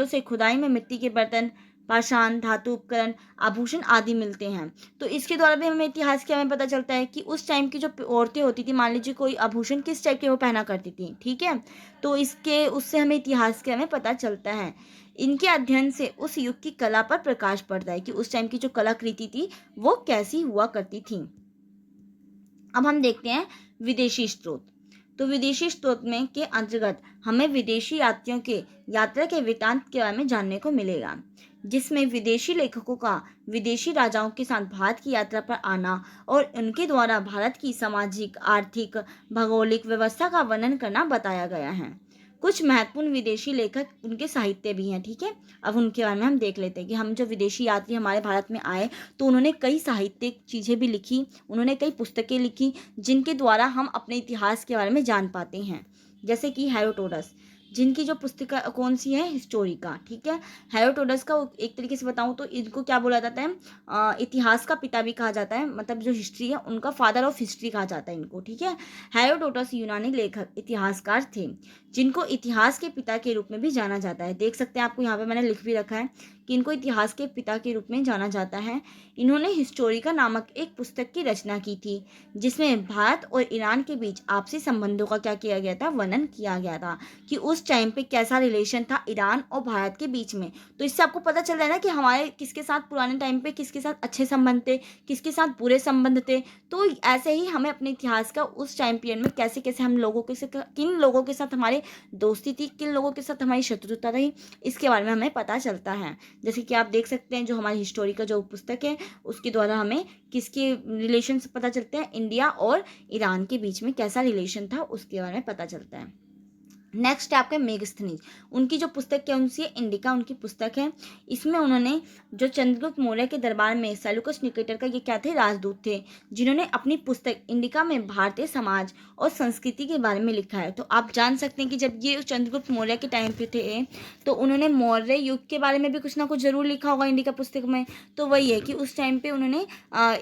से खुदाई में मिट्टी के बर्तन, पाषाण, धातु उपकरण, आभूषण आदि मिलते हैं। तो इसके द्वारा भी हमें इतिहास के हमें पता चलता है कि उस टाइम की जो औरतें होती थी, मान लीजिए कोई आभूषण किस टाइप के वो पहना करती थी। ठीक है, तो उससे हमें इतिहास के हमें पता चलता है। इनके अध्ययन से उस युग की कला पर प्रकाश पड़ता है कि उस टाइम की जो कलाकृति थी वो कैसी हुआ करती थी। अब हम देखते हैं विदेशी स्रोत। तो विदेशी स्रोत में के अंतर्गत हमें विदेशी यात्रियों के यात्रा के वृत्तांत के बारे में जानने को मिलेगा, जिसमें विदेशी लेखकों का विदेशी राजाओं के साथ भारत की यात्रा पर आना और उनके द्वारा भारत की सामाजिक, आर्थिक, भौगोलिक व्यवस्था का वर्णन करना बताया गया है। कुछ महत्वपूर्ण विदेशी लेखक, उनके साहित्य भी हैं। ठीक है, अब उनके बारे में हम देख लेते हैं कि हम जो विदेशी यात्री हमारे भारत में आए तो उन्होंने कई साहित्यिक चीज़ें भी लिखी, उन्होंने कई पुस्तकें लिखी जिनके द्वारा हम अपने इतिहास के बारे में जान पाते हैं। जैसे कि हेरोडोटस, जिनकी जो पुस्तिका कौन सी है, हिस्टोरिका। ठीक है, हेरोडोटस का एक तरीके से बताऊं तो इनको क्या बोला जाता है, इतिहास का पिता भी कहा जाता है, मतलब जो हिस्ट्री है उनका फादर ऑफ हिस्ट्री कहा जाता है इनको। ठीक है, हेरोडोटस यूनानी लेखक, इतिहासकार थे जिनको इतिहास के पिता के रूप में भी जाना जाता है। देख सकते हैं, आपको यहाँ पे मैंने लिख भी रखा है कि इनको इतिहास के पिता के रूप में जाना जाता है। इन्होंने हिस्टोरिका नामक एक पुस्तक की रचना की थी जिसमें भारत और ईरान के बीच आपसी संबंधों का क्या किया गया था, वर्णन किया गया था कि उस टाइम पे कैसा रिलेशन था ईरान और भारत के बीच में। तो इससे आपको पता चल रहा है ना कि हमारे किसके साथ पुराने टाइम पे किसके साथ अच्छे संबंध थे, किसके साथ बुरे संबंध थे। तो ऐसे ही हमें अपने इतिहास का उस टाइम पीरियड में कैसे कैसे हम लोगों के से किन लोगों के साथ हमारे दोस्ती थी, किन लोगों के साथ हमारी शत्रुता रही, इसके बारे में हमें पता चलता है। जैसे कि आप देख सकते हैं, जो हमारी हिस्टोरी का जो पुस्तक है उसके द्वारा हमें किसके रिलेशन से पता चलते हैं, इंडिया और ईरान के बीच में कैसा रिलेशन था उसके बारे में पता चलता है। नेक्स्ट है आपके मेगस्थनीज, उनकी जो पुस्तक कौन सी है, इंडिका उनकी पुस्तक है। इसमें उन्होंने जो चंद्रगुप्त मौर्य के दरबार में सेल्यूकस निकेटर का ये क्या थे, राजदूत थे, जिन्होंने अपनी पुस्तक इंडिका में भारतीय समाज और संस्कृति के बारे में लिखा है। तो आप जान सकते हैं कि जब ये चंद्रगुप्त मौर्य के टाइम पे थे तो उन्होंने मौर्य युग के बारे में भी कुछ ना कुछ जरूर लिखा होगा इंडिका पुस्तक में। तो वही है कि उस टाइम पे उन्होंने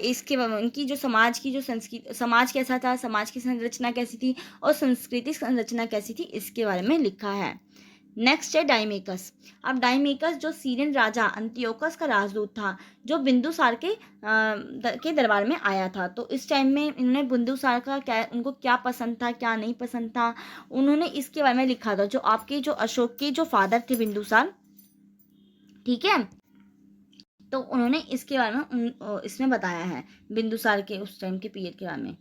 इनकी जो समाज की जो संस्कृति, समाज कैसा था, समाज की संरचना कैसी थी और सांस्कृतिक संरचना कैसी थी, इसके बारे में लिखा है। नेक्स्ट है डाइमेकस। अब डाइमेकस जो सीरियन राजा अंतियोकस का राजदूत था, जो बिंदुसार के दरबार में आया था। तो इस टाइम में इन्होंने बिंदुसार का क्या, उनको क्या पसंद था, क्या नहीं पसंद था, उन्होंने इसके बारे में लिखा था। जो आपके जो अशोक के जो फादर थे बिंदुसार, ठीक है, तो उन्होंने इसके बारे में इसमें बताया है, बिंदुसार के उस टाइम के पीरियड के बारे में।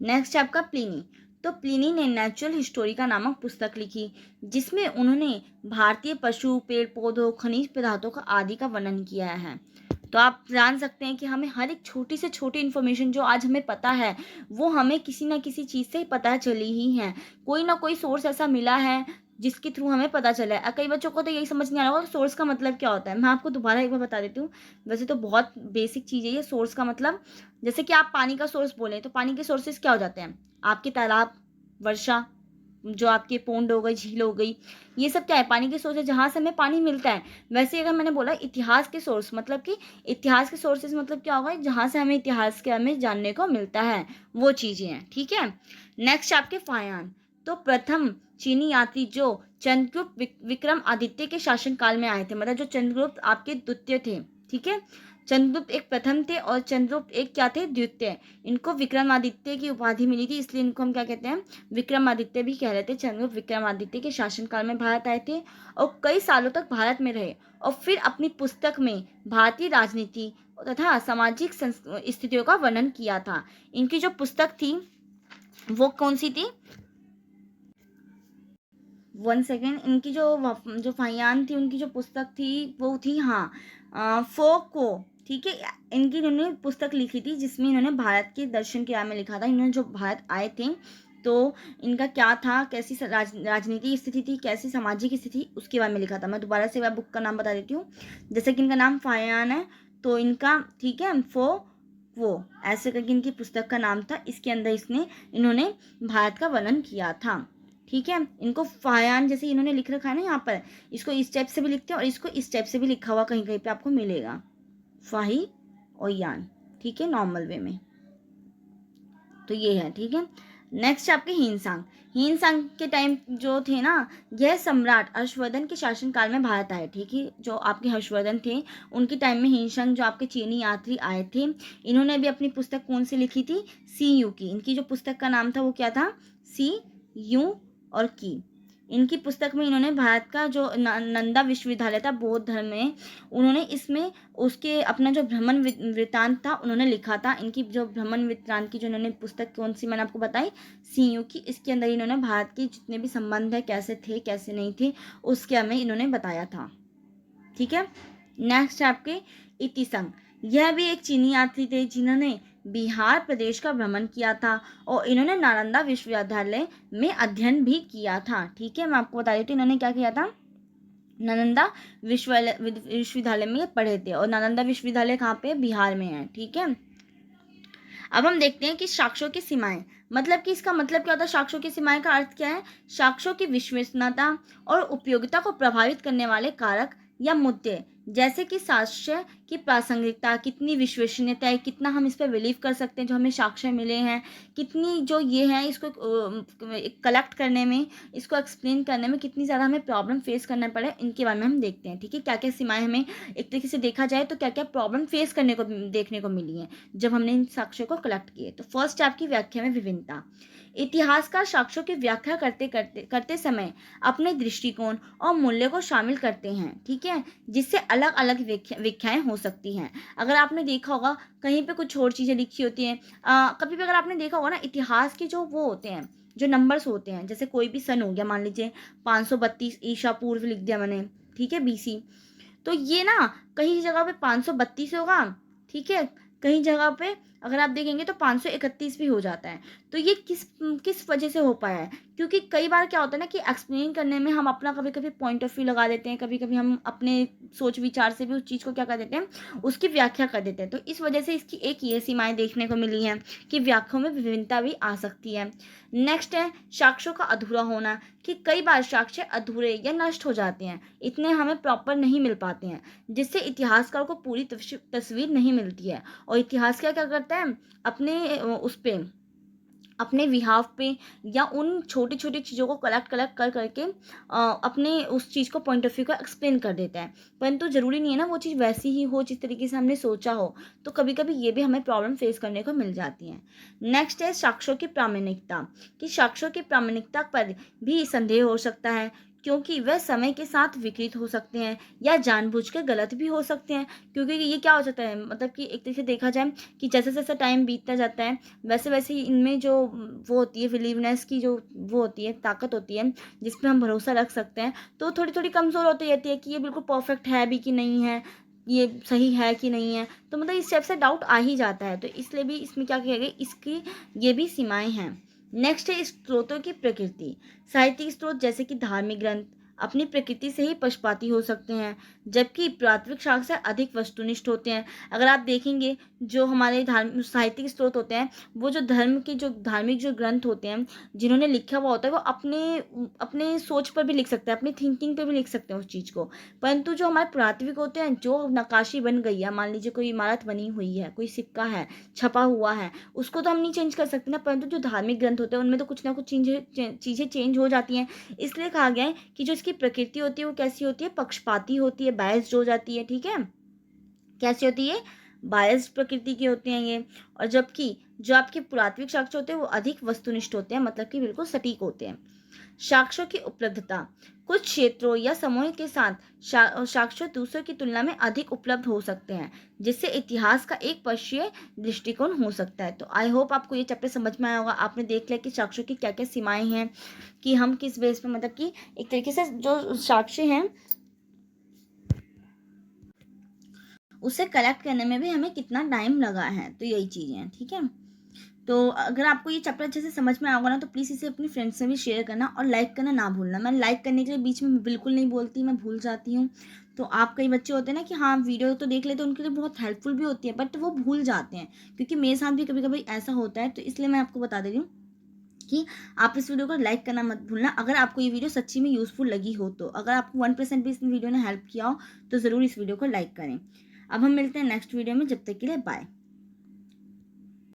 नेक्स्ट है आपका प्लिनी। तो प्लिनी ने नेचुरल हिस्टोरिका नामक पुस्तक लिखी जिसमें उन्होंने भारतीय पशु, पेड़ पौधों, खनिज पदार्थों का आदि का वर्णन किया है। तो आप जान सकते हैं कि हमें हर एक छोटी से छोटी इन्फॉर्मेशन जो आज हमें पता है वो हमें किसी ना किसी चीज़ से पता चली ही है, कोई ना कोई सोर्स ऐसा मिला है जिसके थ्रू हमें पता चला है। कई बच्चों को तो यही समझ नहीं आ रहा होगा सोर्स का मतलब क्या होता है। मैं आपको दोबारा एक बार बता देती हूँ, वैसे तो बहुत बेसिक चीज़ है ये सोर्स का मतलब। जैसे कि आप पानी का सोर्स बोले तो पानी के सोर्सेज क्या हो जाते हैं, आपके तालाब, वर्षा, जो आपके पोंड हो गई, झील हो गई, ये सब क्या है, पानी के सोर्स है जहाँ से हमें पानी मिलता है। वैसे अगर मैंने बोला इतिहास के सोर्स, मतलब कि इतिहास के सोर्सेज मतलब क्या होगा, जहाँ से हमें इतिहास के हमें जानने को मिलता है, वो चीज़ें हैं। ठीक है, नेक्स्ट आपके फायान। तो प्रथम चीनी यात्री जो चंद्रगुप्त विक्रम आदित्य के शासनकाल में आए थे, मतलब जो चंद्रगुप्त आपके द्वितीय थे। ठीक है, चंद्रगुप्त एक प्रथम थे और चंद्रगुप्त एक क्या थे, द्वितीय। इनको विक्रमादित्य की उपाधि मिली थी, इसलिए इनको हम क्या कहते हैं, विक्रमादित्य भी कह रहे थे। चंद्रगुप्त विक्रमादित्य के शासनकाल में भारत आए थे और कई सालों तक भारत में रहे और फिर अपनी पुस्तक में भारतीय राजनीति तथा सामाजिक स्थितियों का वर्णन किया था। इनकी जो पुस्तक थी वो कौन सी थी, 1 सेकेंड, इनकी जो फाहियान थी, उनकी जो पुस्तक थी वो थी, हाँ, फोको। ठीक है, इनकी इन्होंने पुस्तक लिखी थी जिसमें इन्होंने भारत के दर्शन के बारे में लिखा था। इन्होंने जो भारत आए थे तो इनका क्या था, कैसी राजनीतिक स्थिति थी, कैसी सामाजिक स्थिति, उसके बारे में लिखा था। मैं दोबारा से बुक का नाम बता देती हूँ। जैसे कि इनका नाम फाहियान है, तो इनका ठीक है वो ऐसे करके इनकी पुस्तक का नाम था। इसके अंदर इन्होंने भारत का वर्णन किया था। ठीक है, इनको फायान जैसे इन्होंने लिख रखा है ना यहाँ पर, इसको इस टाइप से भी लिखते हैं और इसको इस टाइप से भी लिखा हुआ कहीं कहीं पे आपको मिलेगा, फाही और यान। ठीक है, नॉर्मल वे में। तो ये है। ठीक है, नेक्स्ट आपके हीनसांग। हीनसांग के टाइम जो थे ना, यह सम्राट हर्षवर्धन के शासनकाल में भारत आए। ठीक है, जो आपके हर्षवर्धन थे उनके टाइम में हीनसांग जो आपके चीनी यात्री आए थे, इन्होंने भी अपनी पुस्तक कौन सी लिखी थी, सी यू की। इनकी जो पुस्तक का नाम था वो क्या था, सी यू और की। इनकी पुस्तक में इन्होंने भारत का जो नंदा विश्वविद्यालय था बौद्ध धर्म में, उन्होंने इसमें उसके अपना जो भ्रमण वृत्तांत था उन्होंने लिखा था। इनकी जो भ्रमण वृत्तांत की जो इन्होंने पुस्तक कौन सी मैंने आपको बताई, सीयू की। इसके अंदर इन्होंने भारत के जितने भी संबंध है, कैसे थे कैसे नहीं थे, उसके हमें इन्होंने बताया था। ठीक है, नेक्स्ट आपके इतिसंग। यह भी एक चीनी यात्री थे जिन्होंने बिहार प्रदेश का भ्रमण किया था और इन्होंने नालंदा विश्वविद्यालय में अध्ययन भी किया था। ठीक है, मैं आपको बता देती हूँ इन्होंने क्या किया था, नालंदा विश्वविद्यालय में पढ़े थे और नालंदा विश्वविद्यालय कहाँ पे, बिहार में है। ठीक है, अब हम देखते हैं कि साक्ष्यों की सीमाएं, मतलब कि इसका मतलब क्या होता है, साक्ष्यों की सीमाएं का अर्थ क्या है, साक्ष्यों की विश्वसनीयता और उपयोगिता को प्रभावित करने वाले कारक या मुद्दे, जैसे कि साक्ष्य की प्रासंगिकता, कितनी विश्वसनीयता है, कितना हम इस पर बिलीव कर सकते हैं जो हमें साक्ष्य मिले हैं, कितनी जो ये है इसको कलेक्ट करने में, इसको एक्सप्लेन करने में कितनी ज़्यादा हमें प्रॉब्लम फेस करना पड़े, इनके बारे में हम देखते हैं। ठीक है, क्या क्या सीमाएं हमें एक तरीके से देखा जाए तो क्या क्या प्रॉब्लम फेस करने को देखने को मिली है जब हमने इन साक्ष्यों को कलेक्ट किए। तो फर्स्ट आपकी व्याख्या में विभिन्नता। इतिहासकार साक्ष्यों की व्याख्या करते समय अपने दृष्टिकोण और मूल्य को शामिल करते हैं। ठीक है, जिससे अलग अलग व्याख्याएं हो सकती हैं। अगर आपने देखा होगा कहीं पे कुछ और चीज़ें लिखी होती हैं, कभी भी अगर आपने देखा होगा ना, इतिहास के जो वो होते हैं, जो नंबर्स होते हैं, जैसे कोई भी सन हो गया, मान लीजिए 532 ईसा पूर्व लिख दिया मैंने, ठीक है, बीसी, तो ये ना कहीं जगह पे 532 होगा। ठीक है, कहीं जगह पे अगर आप देखेंगे तो 531 भी हो जाता है। तो ये किस वजह से हो पाया है, क्योंकि कई बार क्या होता है ना कि एक्सप्लेन करने में हम अपना कभी कभी पॉइंट ऑफ व्यू लगा देते हैं, कभी कभी हम अपने सोच विचार से भी उस चीज़ को क्या कर देते हैं, उसकी व्याख्या कर देते हैं। तो इस वजह से इसकी एक ये सीमाएं देखने को मिली हैं कि व्याख्याओं में विभिन्नता भी आ सकती है। नेक्स्ट है साक्ष्यों का अधूरा होना, कि कई बार साक्ष्य अधूरे या नष्ट हो जाते हैं, इतने हमें प्रॉपर नहीं मिल पाते हैं, जिससे इतिहासकार को पूरी तस्वीर नहीं मिलती है। और इतिहासकार क्या करता है, अपने उस पे, अपने बिहाफ पे या उन छोटी छोटी चीज़ों को कलेक्ट कर करके अपने उस चीज़ को पॉइंट ऑफ व्यू का एक्सप्लेन कर देता है। परंतु ज़रूरी नहीं है ना वो चीज़ वैसी ही हो जिस तरीके से हमने सोचा हो, तो कभी कभी ये भी हमें प्रॉब्लम फेस करने को मिल जाती है। नेक्स्ट है साक्ष्यों की प्रामाणिकता, कि साक्ष्यों की प्रामाणिकता पर भी संदेह हो सकता है, क्योंकि वह समय के साथ विकृत हो सकते हैं या जानबूझकर गलत भी हो सकते हैं। क्योंकि ये क्या हो जाता है, मतलब कि एक तरीके से देखा जाए कि जैसे जैसे टाइम बीतता जाता है वैसे वैसे ही इनमें जो वो होती है बिलीवनेस की जो वो होती है ताकत होती है जिस पे हम भरोसा रख सकते हैं, तो थोड़ी थोड़ी कमज़ोर होती रहती है कि ये बिल्कुल परफेक्ट है भी कि नहीं है, ये सही है कि नहीं है। तो मतलब इस टाइप से डाउट आ ही जाता है। तो इसलिए भी इसमें क्या किया गया, इसकी ये भी सीमाएं हैं। नेक्स्ट है स्त्रोतों की प्रकृति। साहित्यिक स्रोत जैसे कि धार्मिक ग्रंथ अपनी प्रकृति से ही पक्षपाती हो सकते हैं, जबकि प्राथमिक साक्ष्य अधिक वस्तुनिष्ठ होते हैं। अगर आप देखेंगे जो हमारे साहित्यिक स्रोत होते हैं, वो जो धर्म के जो धार्मिक जो ग्रंथ होते हैं, जिन्होंने लिखा हुआ होता है, वो अपने अपने सोच पर भी लिख सकते हैं, अपनी थिंकिंग पे भी लिख सकते हैं उस चीज़ को। परंतु जो हमारे पुरातात्विक होते हैं, जो नक्काशी बन गई है, मान लीजिए कोई इमारत बनी हुई है, कोई सिक्का है, छपा हुआ है, उसको तो हम नहीं चेंज कर सकते ना, परंतु जो धार्मिक ग्रंथ होते हैं, उनमें तो कुछ ना कुछ चीज़ें चेंज हो जाती हैं। इसलिए कहा गया है कि जो इसकी प्रकृति होती है, वो कैसी होती है? पक्षपाती होती है, बायस्ड हो जाती है, ठीक है? कैसी होती है? बायस्ड प्रकृति की होते हैं ये। और जबकि जो आपके पुरातात्विक साक्ष्य होते हैं, वो अधिक वस्तुनिष्ठ होते हैं, मतलब कि बिल्कुल सटीक होते हैं। साक्ष्यों की उपलब्धता। कुछ क्षेत्रों या समूह के साथ साक्ष्य दूसरों की तुलना में अधिक उपलब्ध हो सकते हैं, जिससे इतिहास का एक पक्षीय दृष्टिकोण हो सकता है। तो आई होप आपको ये चैप्टर समझ में आया होगा। आपने देख लिया कि साक्ष्यों की क्या क्या सीमाएं हैं, कि हम किस बेस पे, मतलब कि एक तरीके से जो साक्ष्य हैं उसे कलेक्ट करने में भी हमें कितना टाइम लगा है। तो यही चीज़ें हैं, ठीक है। तो अगर आपको ये चैप्टर अच्छे से समझ में आएगा ना, तो प्लीज़ इसे अपनी फ्रेंड्स से भी शेयर करना और लाइक करना ना भूलना। मैं लाइक करने के लिए बीच में बिल्कुल नहीं बोलती, मैं भूल जाती हूँ। तो आप, कई बच्चे होते हैं ना कि हाँ वीडियो तो देख लेते हैं, उनके लिए बहुत हेल्पफुल भी होती है, बट वो भूल जाते हैं, क्योंकि मेरे साथ भी कभी कभी ऐसा होता है। तो इसलिए मैं आपको बता दे रही हूँ कि आप इस वीडियो को लाइक करना मत भूलना, अगर आपको ये वीडियो सच्ची में यूजफुल लगी हो तो। अगर आपको 1% भी इस वीडियो ने हेल्प किया हो, तो ज़रूर इस वीडियो को लाइक करें। अब हम मिलते हैं नेक्स्ट वीडियो में, जब तक के लिए बाय।